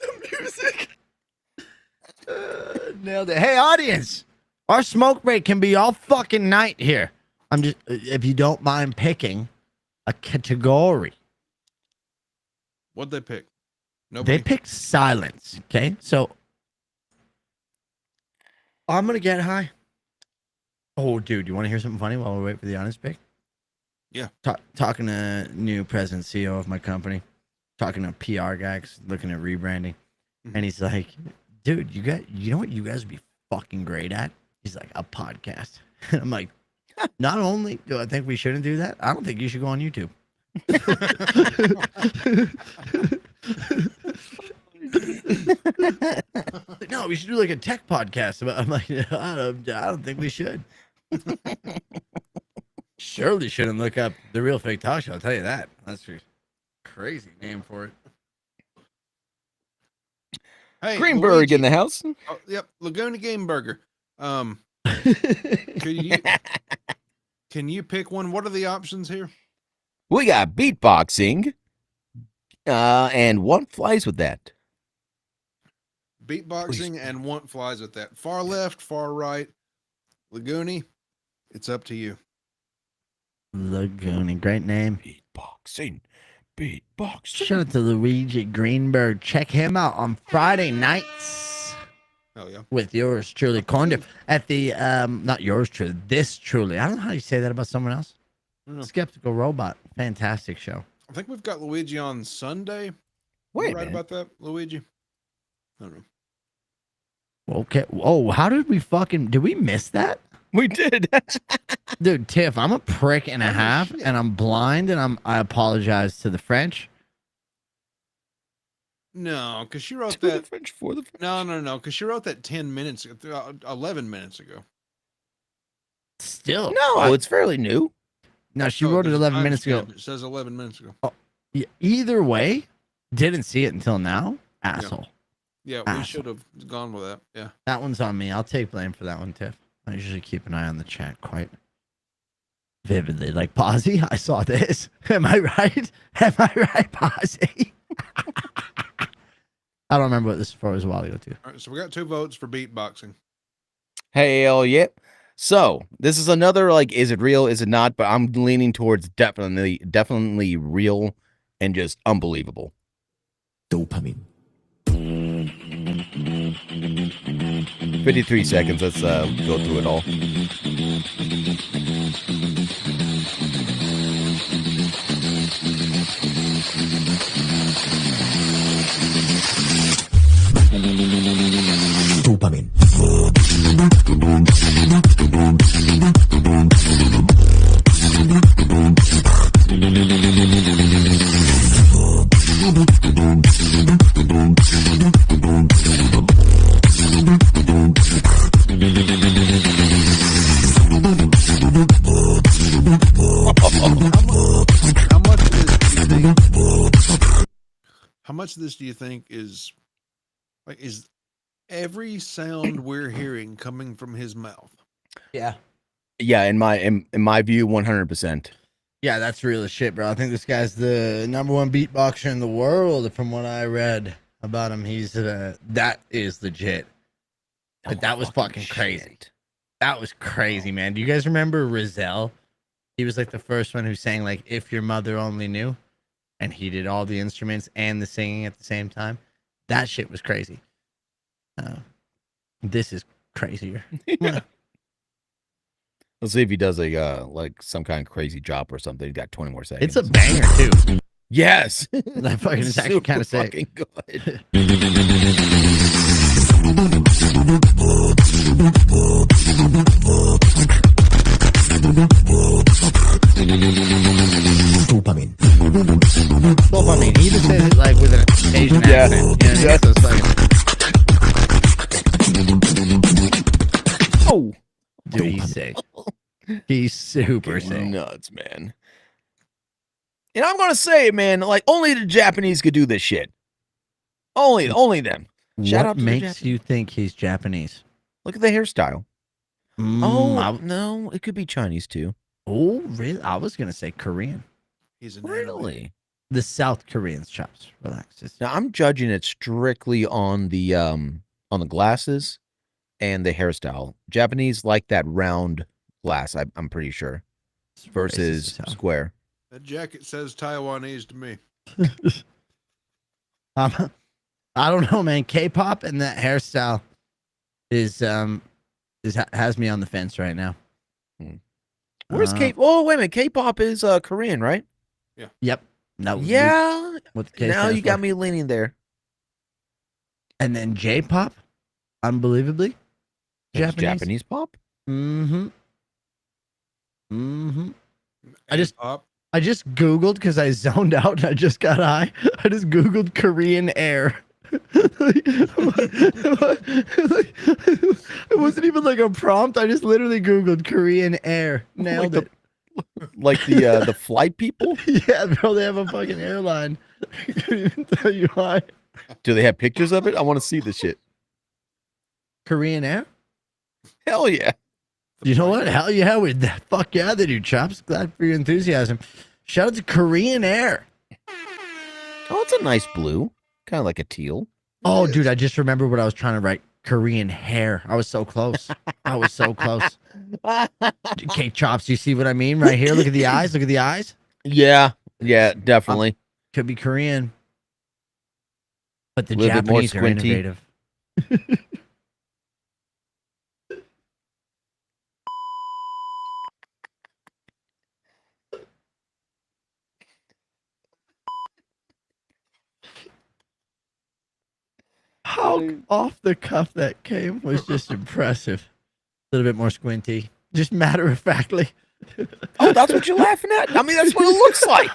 the music. Nailed it. Hey, audience. Our smoke break can be all fucking night here. I'm just, if you don't mind picking a category. What'd they pick? Nobody. They picked silence. Okay. So I'm going to get high. Oh, dude, you want to hear something funny while we wait for the audience pick? Yeah. Talking to new president, CEO of my company, talking to PR guys, looking at rebranding. And he's like, dude, you know what you guys would be fucking great at? He's like, a podcast. And I'm like, not only do I think we shouldn't do that, I don't think you should go on YouTube. Like, no, we should do like a tech podcast. I'm like, I don't think we should. Surely shouldn't look up The Real Fake Talk Show. I'll tell you that. That's a crazy name for it. Hey, Greenberg Luigi. in the house. Oh, yep, Laguna Game Burger. Can you pick one? What are the options here? We got beatboxing. And one flies with that. Beatboxing and want flies with that. Far left, far right. Laguna, it's up to you. Laguna, great name. Beatboxing. Shout out to Luigi Greenberg. Check him out on Friday nights. Hell yeah. With yours truly, Corndiff at the not yours truly, this truly. I don't know how you say that about someone else. Skeptical Robot, fantastic show. I think we've got Luigi on Sunday. Wait, right about that, Luigi? I don't know. Okay. Oh, how did we miss that? We did. Dude, Tiff, I'm a prick and a half, and I'm blind, and I apologize to the French. No, because she wrote To that. the French for the French. No, because she wrote that 10 minutes, 11 minutes ago. Still. No, it's fairly new. No, she wrote it 11 minutes ago. It says 11 minutes ago. Oh, yeah, either way, didn't see it until now. Asshole. Yeah, we should have gone with that. Yeah. That one's on me. I'll take blame for that one, Tiff. I usually keep an eye on the chat quite vividly. Like, Posy, I saw this. Am I right? Am I right, Posy? I don't remember what this is for. It was a while ago, too. All right, so we got 2 votes for beatboxing. Hell yeah. So this is another, like, is it real? Is it not? But I'm leaning towards definitely real and just unbelievable. Dopamine. 53 seconds. Let's go through it all. Dopamine. How much of this do you think is every sound we're hearing coming from his mouth? Yeah. Yeah, in my view, 100%. Yeah, that's real as shit, bro. I think this guy's the #1 beatboxer in the world. From what I read about him, he's that is legit. But that was fucking crazy. That was crazy, man. Do you guys remember Rizal? He was like the first one who sang like "If Your Mother Only Knew," and he did all the instruments and the singing at the same time. That shit was crazy. This is crazier. Let's see if he does like some kind of crazy drop or something. He's got 20 more seconds. It's a banger too. Yes. That fucking is actually kind of sick. Fucking good. Dopamine. Dopamine. He even says it like with an Asian accent. You know, so it's like, oh, dude, he's sick. He's super sick. Nuts, man. And I'm gonna say, man, like only the Japanese could do this shit. Only them. Shout out to makes you think he's Japanese? Look at the hairstyle. No, it could be Chinese too. Oh, really? I was gonna say Korean. He's really the South Koreans chops. Relax. Now I'm judging it strictly on the glasses and the hairstyle. Japanese like that round glass. I'm pretty sure versus square. That jacket says Taiwanese to me. I don't know, man. K-pop and that hairstyle has me on the fence right now. Where's K? Oh, wait a minute. K-pop is Korean, right? Yeah. Yep. No. Yeah. What the K now stands you got for. me leaning there. And then J-pop, unbelievably, Japanese pop. Mm-hmm. Mm-hmm. I just Pop. Googled because I zoned out and I just got high. I just Googled Korean air. It wasn't even like a prompt. I just literally Googled Korean air. Nailed it. Like the flight people? Yeah, bro, they have a fucking airline. I couldn't even tell you why. Do they have pictures of it? I want to see this shit. Korean air? Hell yeah. You know what? Hell yeah, fuck yeah, they do, Chops. Glad for your enthusiasm. Shout out to Korean Air. Oh, it's a nice blue. Kind of like a teal. Oh, dude, I just remember what I was trying to write. Korean hair. I was so close. I was so close. Okay, Chops, you see what I mean right here? Look at the eyes. Look at the eyes. Yeah, definitely. Could be Korean. But the A little bit more Japanese are squinty. innovative. How off the cuff that came was just impressive. A little bit more squinty, just matter of factly. Oh, that's what you're laughing at? I mean, that's what it looks like.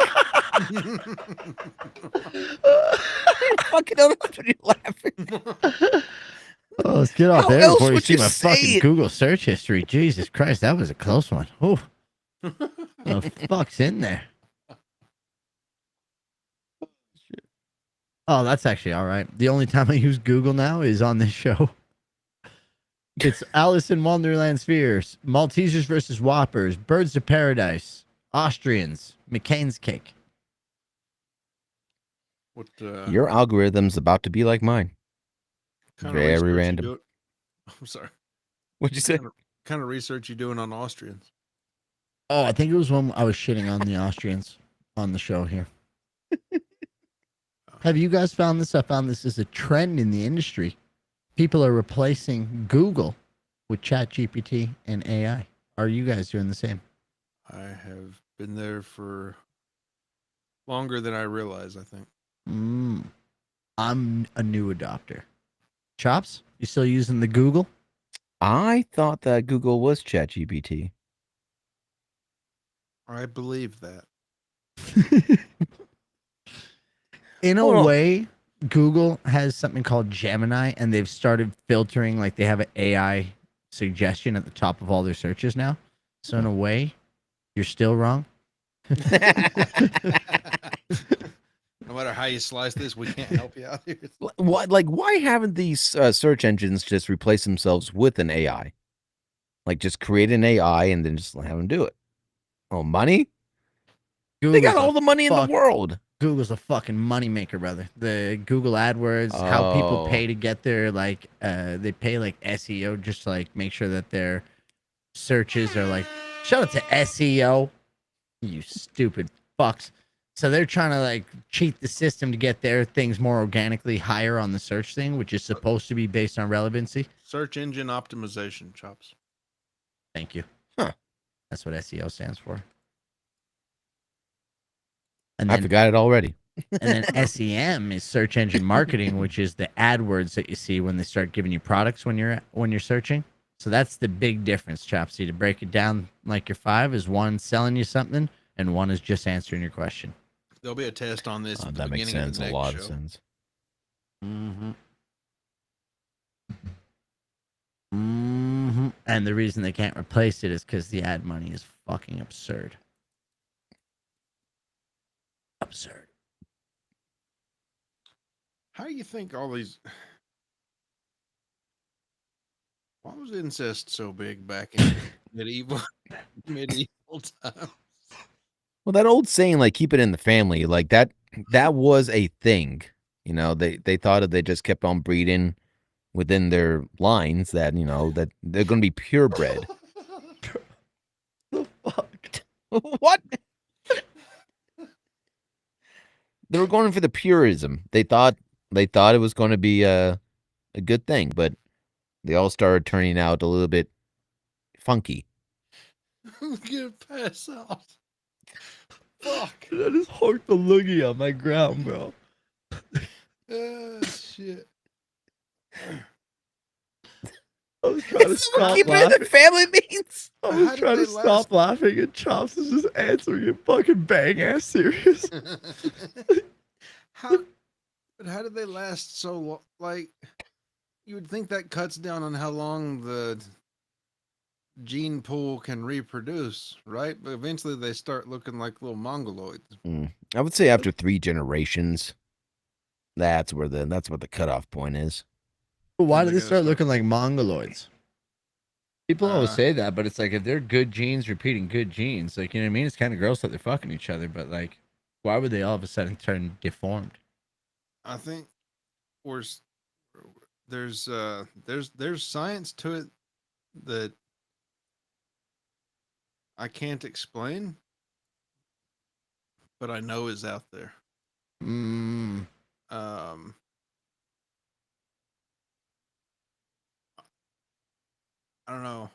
Fucking hell, that's what you're laughing. Oh, let's get off How there else before you would see you my say fucking it? Google search history. Jesus Christ, that was a close one. Oh, the fuck's in there? Oh, that's actually all right. The only time I use Google now is on this show. It's Alice in Wonderland Spheres, Maltesers versus Whoppers, Birds of Paradise, Austrians, McCain's Cake. What? Your algorithm's about to be like mine. Kind Very of random. I'm sorry. What'd you say? Kind of research you doing on Austrians? Oh, I think it was when I was shitting on the Austrians on the show here. Have you guys found this? I found this as a trend in the industry. People are replacing Google with ChatGPT and AI. Are you guys doing the same? I have been there for longer than I realize, I think. I'm a new adopter. Chops, you still using the Google? I thought that Google was ChatGPT. I believe that. In a way, Google has something called Gemini, and they've started filtering, like they have an AI suggestion at the top of all their searches now. So in a way, you're still wrong. No matter how you slice this, we can't help you out here. Why haven't these search engines just replace themselves with an AI? Like, just create an AI and then just have them do it. Oh, money? They got all the money in the world. Google's a fucking moneymaker, brother. The Google AdWords, how people pay to get their, like, they pay, like, SEO just to, like, make sure that their searches are, like, shout out to SEO, you stupid fucks. So they're trying to, like, cheat the system to get their things more organically higher on the search thing, which is supposed to be based on relevancy. Search engine optimization, Chops. Thank you. Huh. That's what SEO stands for. I forgot it already. And then SEM is search engine marketing, which is the AdWords that you see when they start giving you products when you're searching. So that's the big difference, Chopsy. To break it down like your five is one selling you something and one is just answering your question. There'll be a test on this. At the That makes beginning sense. Of the A next lot show. of sense. And the reason they can't replace it is because the ad money is fucking absurd. Absurd. How do you think all these? Why was incest so big back in medieval times? Well, that old saying, like, keep it in the family, like that was a thing. You know, they thought if they just kept on breeding within their lines that, you know, that they're going to be purebred. What? They were going for the purism. They thought it was going to be a good thing, but they all started turning out a little bit funky. I'm gonna pass out. Fuck. I just hooked the loogie on my ground, bro. Shit. I was trying to stop Keep it in laughing. the family means. I was trying to stop laughing, and Chops is just answering it fucking bang ass serious. But how did they last so long? Like, you would think that cuts down on how long the gene pool can reproduce, right? But eventually they start looking like little mongoloids. I would say after 3 generations, that's what the cutoff point is. But why do they start looking like mongoloids? People always say that, but it's like if they're good genes repeating good genes, like, you know what I mean? It's kind of gross that they're fucking each other, but like, why would they all of a sudden turn deformed? I think there's science to it that I can't explain, but I know is out there. I don't know.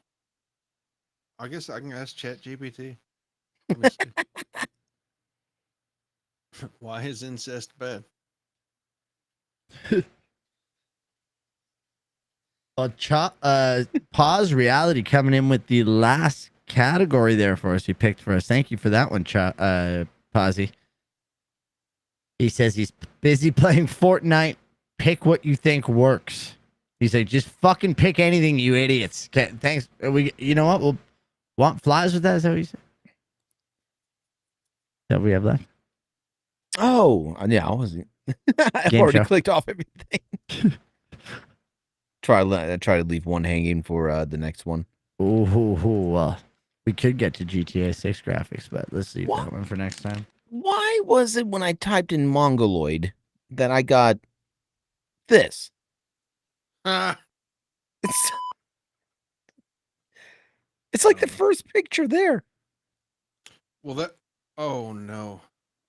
I guess I can ask ChatGPT. Let me see. Why is incest bad? Well, Pause Reality coming in with the last category there for us. He picked for us. Thank you for that one, Pazzy. He says he's busy playing Fortnite. Pick what you think works. He said, just fucking pick anything, you idiots. Okay, thanks. You know what? We'll want flies with that. Is that what you said? That we have left? Oh, yeah. I wasn't. I've Game already show. clicked off everything. try to leave one hanging for the next one. Well, we could get to GTA 6 graphics, but let's leave that one for next time. Why was it when I typed in Mongoloid that I got this? It's like the first picture there. Well, oh no.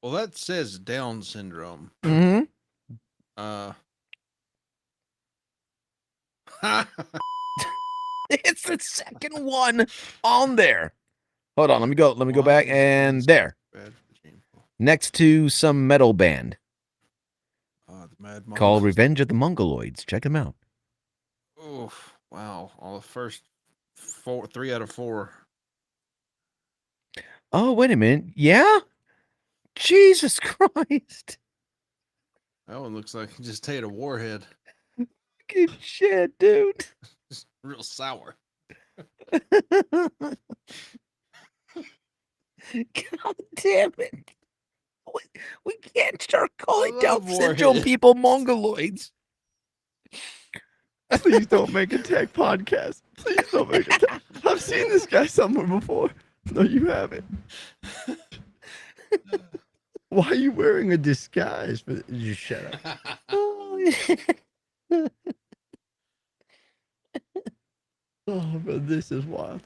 Well, that says Down syndrome. Mm-hmm. It's the second one on there. Hold on, let me go back, and there. Next to some metal band called Revenge of the Mongoloids. Check them out. Oh, wow. All the first 3 out of 4. Oh, wait a minute. Yeah? Jesus Christ. That one looks like he just ate a warhead. Good shit, dude. Just real sour. God damn it. We can't start calling Down syndrome people Mongoloids. Please don't make a tech podcast. Please don't make a tech. I've seen this guy somewhere before. No, you haven't. Why are you wearing a disguise? Just shut up. Oh, but this is wild.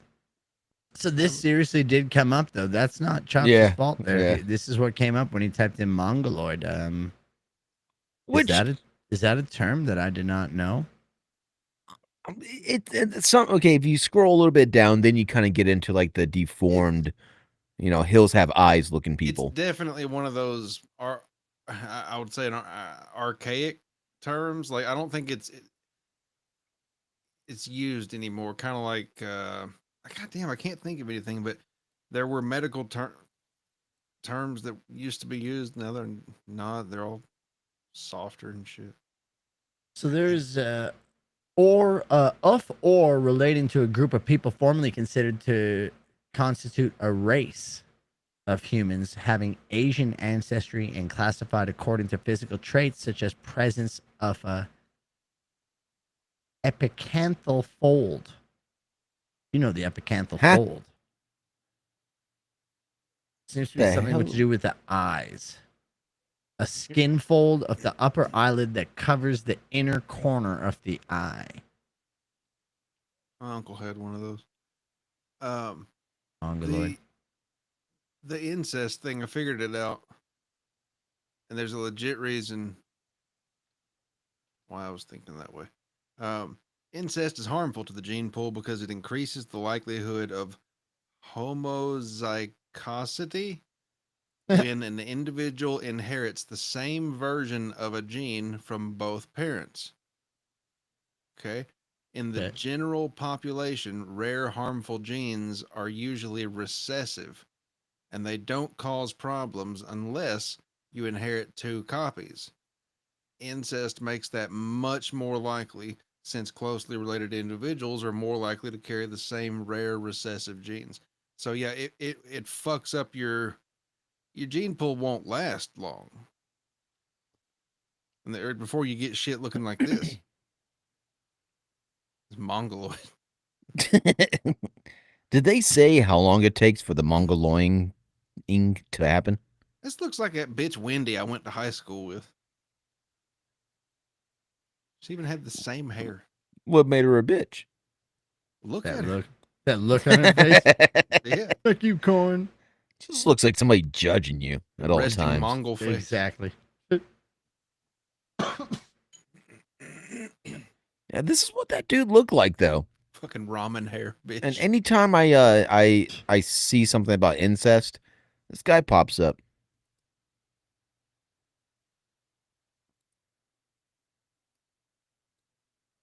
So this seriously did come up, though. That's not Chops' fault there. Yeah. This is what came up when he typed in Mongoloid. Is that a term that I did not know? It's some okay. If you scroll a little bit down, then you kind of get into like the deformed, hills have eyes looking people. It's definitely one of those I would say an archaic terms. Like I don't think it's used anymore. Kind of like God damn, I can't think of anything. But there were medical terms that used to be used. Now they're not. They're all softer and shit. So there's or relating to a group of people formerly considered to constitute a race of humans having Asian ancestry and classified according to physical traits such as presence of a epicanthal fold. You know the epicanthal fold. Seems to be something to do with the eyes. A skin fold of the upper eyelid that covers the inner corner of the eye. My uncle had one of those. Mongoloid. The incest thing, I figured it out. And there's a legit reason why I was thinking that way. Incest is harmful to the gene pool because it increases the likelihood of homozygosity when an individual inherits the same version of a gene from both parents. Okay? In the general population, rare harmful genes are usually recessive, and they don't cause problems unless you inherit 2 copies. Incest makes that much more likely, since closely related individuals are more likely to carry the same rare recessive genes. So yeah, it fucks up your gene pool won't last long. And before you get shit looking like this. It's Mongoloid. Did they say how long it takes for the Mongoloing to happen? This looks like that bitch Wendy I went to high school with. She even had the same hair. What made her a bitch? Look at her. That look on her face. Yeah. Fuck you, corn. Just looks like somebody judging you at all Resting times. Mongol face. Exactly. Yeah, this is what that dude looked like, though. Fucking ramen hair, bitch. And anytime I see something about incest, this guy pops up.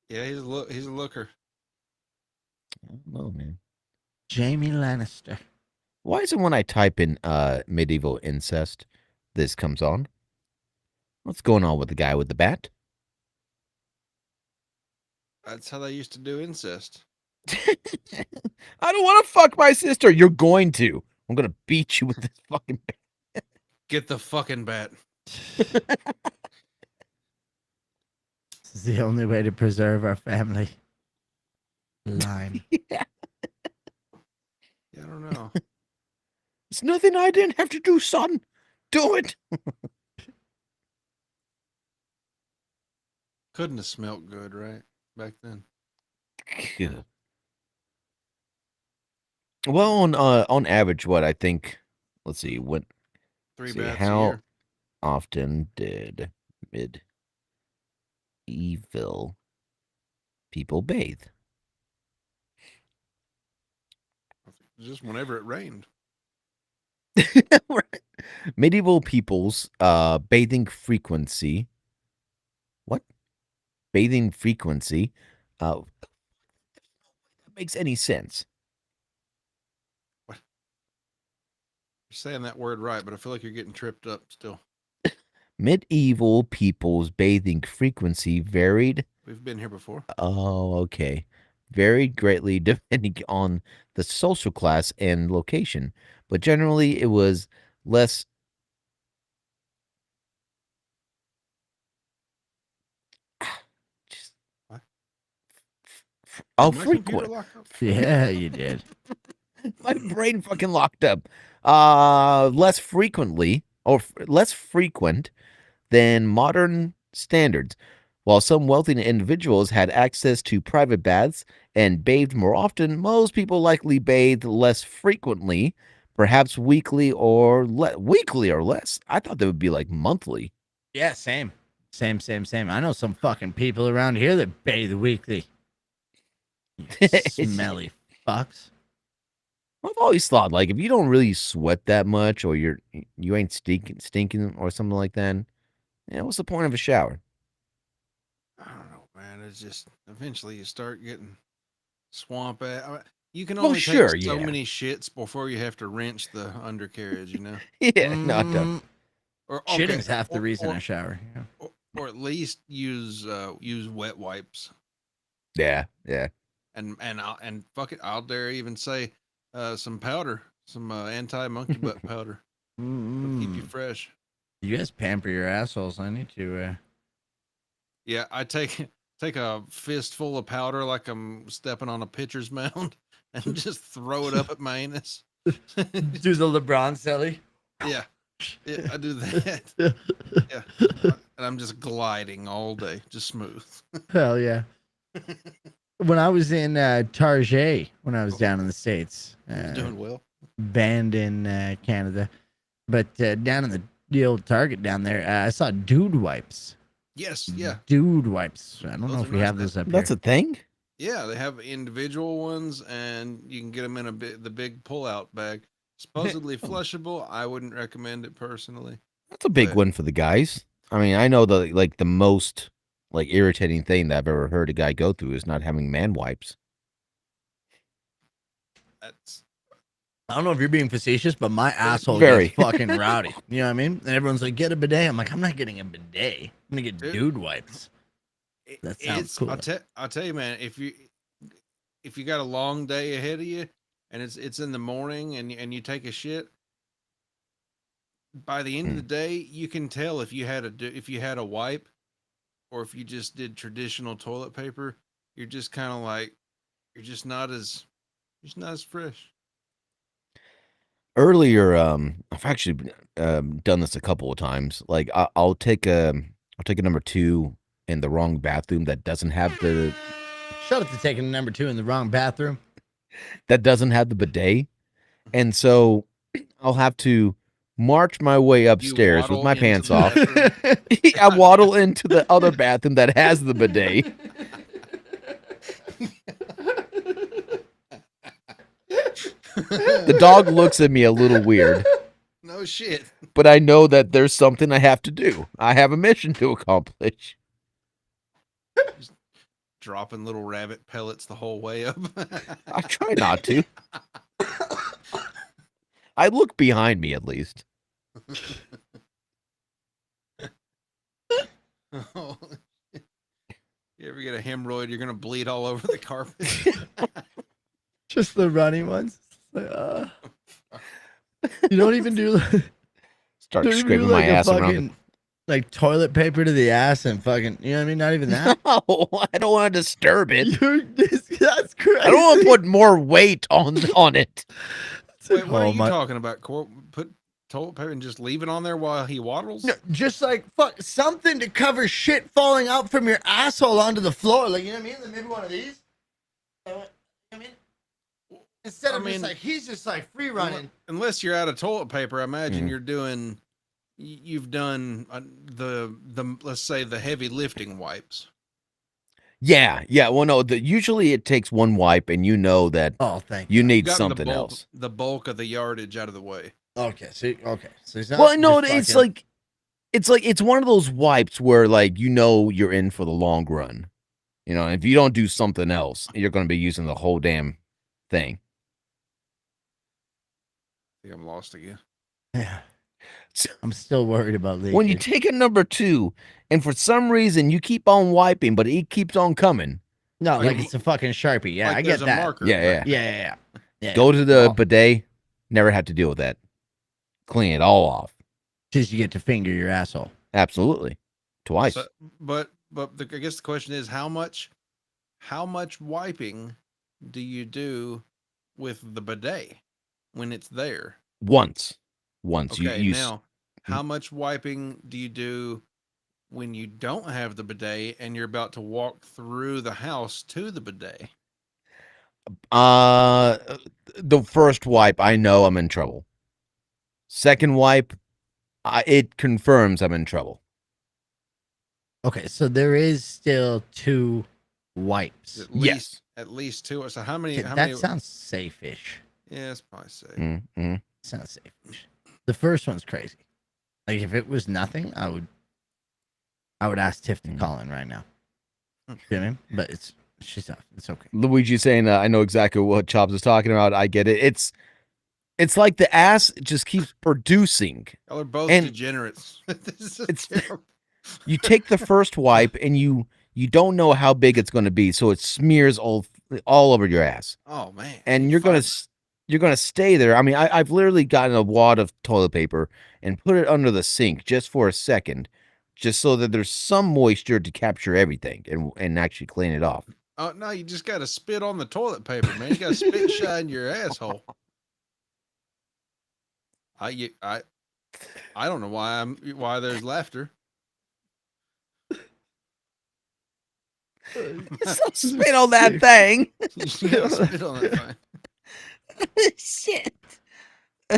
Yeah, he's a looker. I don't know, man. Jamie Lannister. Why is it when I type in medieval incest, this comes on? What's going on with the guy with the bat? That's how they used to do incest. I don't want to fuck my sister. You're going to. I'm going to beat you with this fucking bat. Get the fucking bat. This is the only way to preserve our family line. Yeah. Yeah, I don't know. It's nothing I didn't have to do, son. Do it. Couldn't have smelt good, right? Back then. Yeah. Well, on average, what I think, let's see, what 3 see, baths a how year. often did medieval people bathe? Just whenever it rained. Right. Medieval people's bathing frequency. What? Bathing frequency. That makes any sense. You're saying that word right, but I feel like you're getting tripped up still. Medieval people's bathing frequency varied. We've been here before. Oh, okay. Varied greatly depending on the social class and location, but generally it was less. What? Oh, Did my computer frequent. lock up? Yeah, you did. My brain fucking locked up. Less frequently or less frequent than modern standards. While some wealthy individuals had access to private baths and bathed more often, most people likely bathed less frequently, perhaps weekly or less. I thought they would be like monthly. Yeah, same. Same. I know some fucking people around here that bathe weekly. You smelly fucks. I've always thought, like, if you don't really sweat that much or you ain't stinking or something like that, yeah, what's the point of a shower? I don't know, man. It's just eventually you start getting swamp at. You can Well, only sure, take so yeah. many shits before you have to wrench the undercarriage, you know? Yeah, no, I don't. Or Shitting's half the reason or, I shower. Yeah. or at least use wet wipes. Yeah. And fuck it, I'll dare even say some powder, some anti-monkey butt powder. It'll keep you fresh. You guys pamper your assholes. I need to. Yeah, I take a fistful of powder like I'm stepping on a pitcher's mound and just throw it up at my anus. Do the LeBron celly. Yeah, I do that. Yeah, and I'm just gliding all day, just smooth. Hell yeah. When I was in Target, when I was down in the States, Doing well. banned in Canada, but down in the old Target down there, I saw dude wipes. Yes, yeah. Dude wipes. I don't know Those if are we nice. have those up That's here. a thing? Yeah, they have individual ones, and you can get them in the big pull-out bag. Supposedly flushable. I wouldn't recommend it personally. That's a big But- one for the guys. I mean, I know the most irritating thing that I've ever heard a guy go through is not having man wipes. That's I don't know if you're being facetious, but my asshole Very. gets fucking rowdy. You know what I mean? And everyone's like, get a bidet. I'm like, I'm not getting a bidet. I'm going to get dude wipes. That sounds cool. I'll tell you, man. If you got a long day ahead of you, and it's in the morning, and you take a shit, by the end of the day, you can tell if you had a wipe, or if you just did traditional toilet paper. You're just kind of like, you're just not as fresh. Earlier, I've actually done this a couple of times. Like I'll take a number 2 in the wrong bathroom that doesn't have the Shut up to taking number 2 in the wrong bathroom. that doesn't have the bidet, and so I'll have to march my way upstairs with waddle my into pants the off. bathroom. I waddle into the other bathroom that has the bidet. The dog looks at me a little weird, No shit. but I know that there's something I have to do. I have a mission to accomplish. dropping little rabbit pellets the whole way up. I try not to. I look behind me at least. Oh. You ever get a hemorrhoid, you're gonna bleed all over the carpet. Just the runny ones. Like, you don't even do. Start don't even scraping do my a ass around. fucking, like toilet paper to the ass and fucking. You know what I mean? Not even that. No, I don't want to disturb it. That's crazy. I don't want to put more weight on it. Wait, what are you talking about? Put toilet paper and just leave it on there while he waddles? No, just like fuck something to cover shit falling out from your asshole onto the floor. Like, you know what I mean? Like maybe one of these. You know what I mean? Instead of just like he's just like free running. Unless you're out of toilet paper, I imagine you've done the let's say the heavy lifting wipes. Yeah. Well, no. Usually it takes one wipe, and you know that. Oh, thank you. Need Gotten something the bulk, else. The bulk of the yardage out of the way. Okay. So he's not Well, no, just it's one of those wipes where like you're in for the long run. You know, if you don't do something else, you're going to be using the whole damn thing. I think I'm lost again. Yeah. I'm still worried about leakage. When you take a number 2, and for some reason you keep on wiping, but it keeps on coming. No, like it's a fucking Sharpie. Yeah, like I get there's a that. marker. Yeah. Go to the bidet. Never had to deal with that. Clean it all off. Just you get to finger your asshole. Absolutely. Twice. So, but I guess the question is how much wiping do you do with the bidet when it's there? Once. Okay, now how much wiping do you do when you don't have the bidet and you're about to walk through the house to the bidet? The first wipe, I know I'm in trouble. Second wipe, it confirms I'm in trouble. Okay, so there is still 2 wipes. At least 2. So how many? Okay, that sounds safe-ish. Yeah, it's probably safe. Mm-hmm. Sounds safe-ish. The first one's crazy. Like if it was nothing, I would ask Tiff to call in right now. You know what I mean? But she's not. It's okay. Luigi's saying, I know exactly what Chops is talking about. I get it. It's like the ass just keeps producing. Y'all are both degenerates. You take the first wipe and you don't know how big it's going to be, so it smears all over your ass. Oh man! And you're gonna stay there. I mean, I've literally gotten a wad of toilet paper and put it under the sink just for a second, just so that there's some moisture to capture everything and actually clean it off. Oh no, you just gotta spit on the toilet paper, man. You gotta spit shine your asshole. I don't know why there's laughter. Spit on that thing. Spit on that thing. Shit.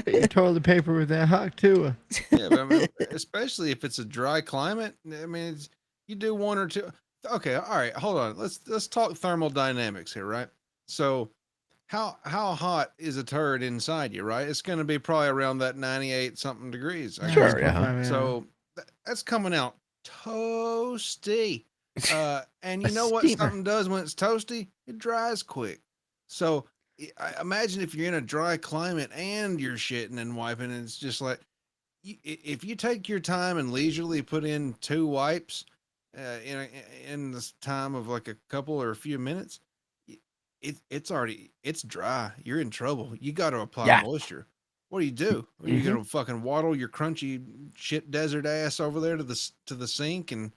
You toilet paper with that hawk too. Yeah, but I mean, especially if it's a dry climate. I mean, you do 1 or 2. Okay, all right, hold on. Let's talk thermodynamics here, right? So, how hot is a turd inside you, right? It's going to be probably around that 98 something degrees. Sure, yeah. So that's coming out toasty. And you know what something does when it's toasty? It dries quick. So I imagine if you're in a dry climate and you're shitting and wiping, and it's just like, if you take your time and leisurely put in 2 wipes in this time of like a couple or a few minutes, it's dry. You're in trouble. You got to apply moisture. What do? Are you gonna fucking waddle your crunchy shit desert ass over there to the sink and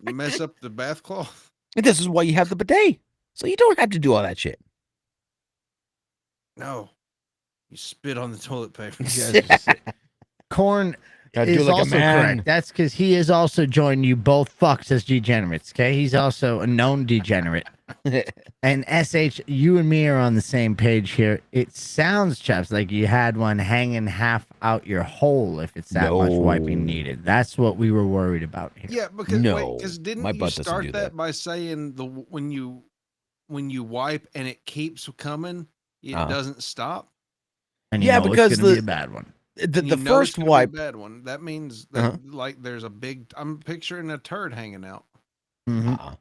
mess up the bath cloth? This is why you have the bidet, so you don't have to do all that shit. No, you spit on the toilet paper. Corn Gotta is do like a also man. correct. That's because he has also joined you both fucks as degenerates. Okay, he's also a known degenerate. And SH, you and me are on the same page here. It sounds, Chaps, like you had one hanging half out your hole if it's that much wiping needed. That's what we were worried about here. Yeah, because didn't you start that by saying when you wipe and it keeps coming, it doesn't stop? And you know because it's gonna be a bad one. The first wipe, bad one. That means that like there's a big. I'm picturing a turd hanging out. Mm-hmm.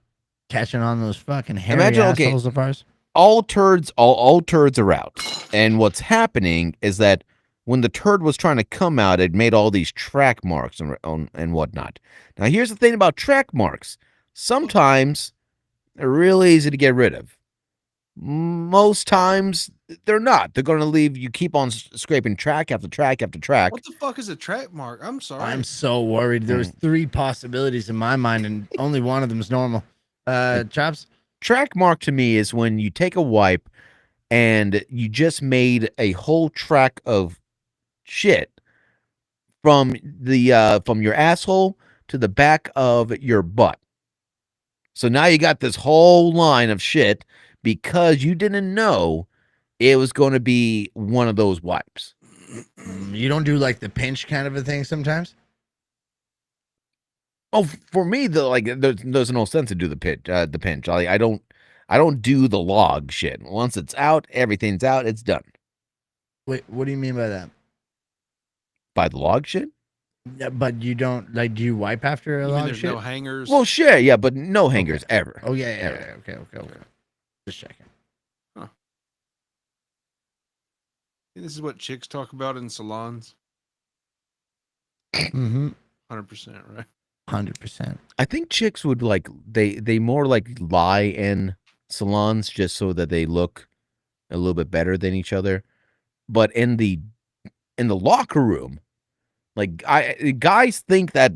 Catching on those fucking hairy Imagine, assholes of ours. All turds are out. And what's happening is that when the turd was trying to come out, it made all these track marks and whatnot. Now, here's the thing about track marks. Sometimes they're really easy to get rid of. Most times, they're not. They're going to leave you keep on scraping track after track after track. What the fuck is a track mark? I'm sorry. I'm so worried. There's 3 possibilities in my mind, and only one of them is normal. Chops? Track mark to me is when you take a wipe and you just made a whole track of shit from your asshole to the back of your butt. So now you got this whole line of shit because you didn't know it was going to be one of those wipes. You don't do like the pinch kind of a thing sometimes? Oh, for me, there's no sense to do the pinch. I don't do the log shit. Once it's out, everything's out. It's done. Wait, what do you mean by that? By the log shit? Yeah, but you don't do you wipe after a log there's shit? no hangers? Well, sure, yeah, but no hangers ever. Oh yeah, Ever. Okay. Just checking. Huh. This is what chicks talk about in salons. 100%, 100%, right? 100%. I think chicks would they more lie in salons just so that they look a little bit better than each other. But in the locker room, guys think that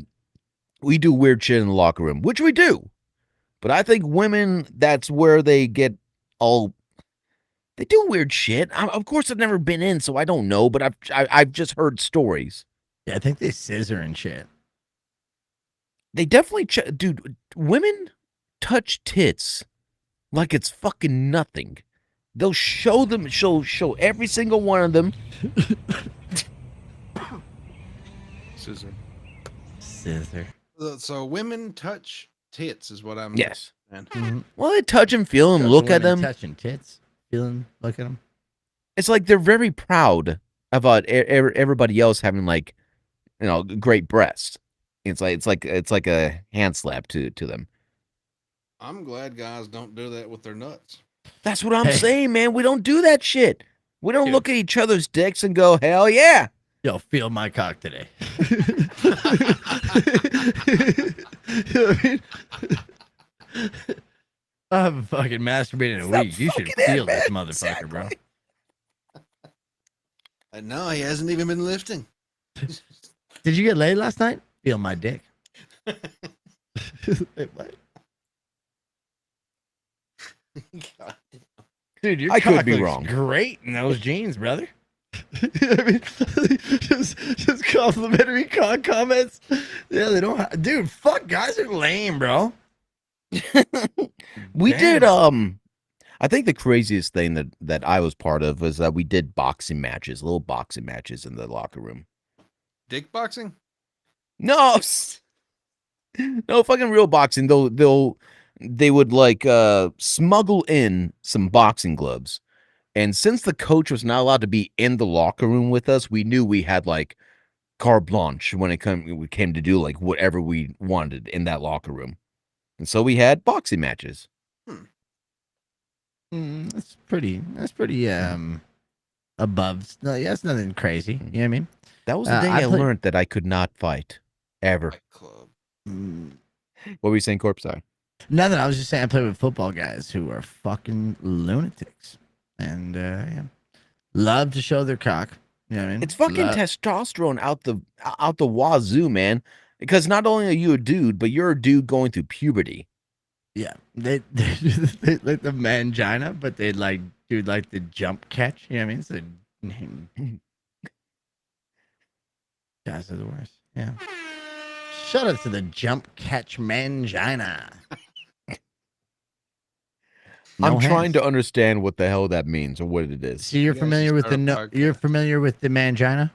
we do weird shit in the locker room, which we do. But I think women, that's where they get they do weird shit. Of course, I've never been in, so I don't know. But I've just heard stories. Yeah, I think they scissor and shit. They definitely, dude. Women touch tits like it's fucking nothing. They'll show every single one of them. Scissor. So women touch tits is what I'm. Yes. saying. Well, they touch them, feel them, look at them. Touching tits, feeling, look at them. It's like they're very proud about everybody else having great breasts. It's like a hand slap to them. I'm glad guys don't do that with their nuts. That's what I'm saying, man. We don't do that shit. We don't look at each other's dicks and go, hell yeah. Yo, feel my cock today. I haven't fucking masturbated in a week. You should feel this motherfucker, bro. No, he hasn't even been lifting. Did you get laid last night? Feel my dick. Wait, what? God. Dude, your I could cock be looks wrong. Great in those jeans, brother. I mean, just complimentary comments. Yeah, they don't. Dude, fuck, guys are lame, bro. We Damn. did. I think the craziest thing that I was part of was that we did little boxing matches in the locker room. Dick boxing? No, no fucking real boxing. They would smuggle in some boxing gloves. And since the coach was not allowed to be in the locker room with us, we knew we had carte blanche when it came to do whatever we wanted in that locker room. And so we had boxing matches. That's pretty above. No, yeah, that's nothing crazy. You know what I mean? That was the day I learned that I could not fight ever. What were you saying, Corp? Sorry. Nothing. I was just saying I play with football guys who are fucking lunatics. And yeah, love to show their cock. You know what I mean? It's fucking testosterone out the wazoo, man. Because not only are you a dude, but you're a dude going through puberty. Yeah, they like the mangina, but they do the jump catch. You know what I mean? So, guys are the worst. Yeah. Shout out to the jump catch mangina. I'm trying to understand what the hell that means or what it is. So you're familiar with you're familiar with the mangina?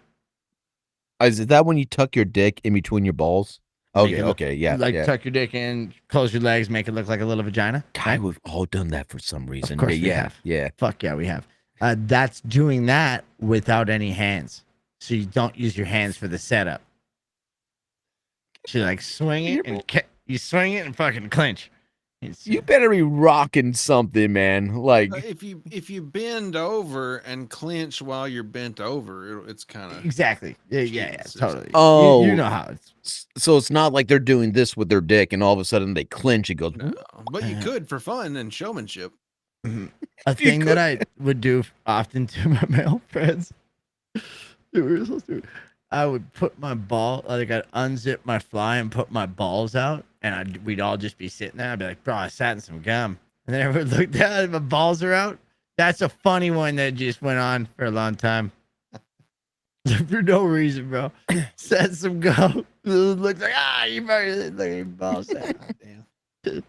Is that when you tuck your dick in between your balls? Okay, yeah. Tuck your dick in, close your legs, make it look like a little vagina. God, we've all done that for some reason. Of course we have. Yeah. Fuck yeah, we have. That's doing that without any hands. So you don't use your hands for the setup. So you swing it and you swing it and fucking clinch. You better be rocking something, man. Like if you bend over and clench while you're bent over, it's kind of exactly. Yeah, totally. oh, you know how it's. So it's not like they're doing this with their dick and all of a sudden they clench and goes. But you could for fun and showmanship. A thing that I would do often to my male friends. I would put my ball, like I'd unzip my fly and put my balls out, and we'd all just be sitting there. I'd be like, bro, I sat in some gum. And then everyone would look down and my balls are out. That's a funny one that just went on for a long time. For no reason, bro. Sat in some gum. Looks like, you better look at your balls. Damn.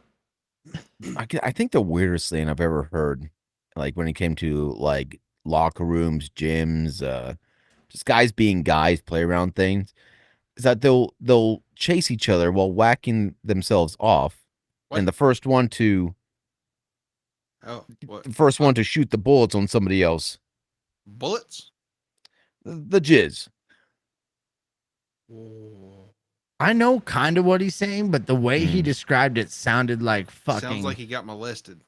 I think the weirdest thing I've ever heard, like when it came to like locker rooms, gyms, just guys being guys, play around things, is that they'll chase each other while whacking themselves off, and the first one to shoot the bullets on somebody else. Bullets? The jizz. I know kind of what he's saying, but the way he described it sounded like fucking. Sounds like he got molested.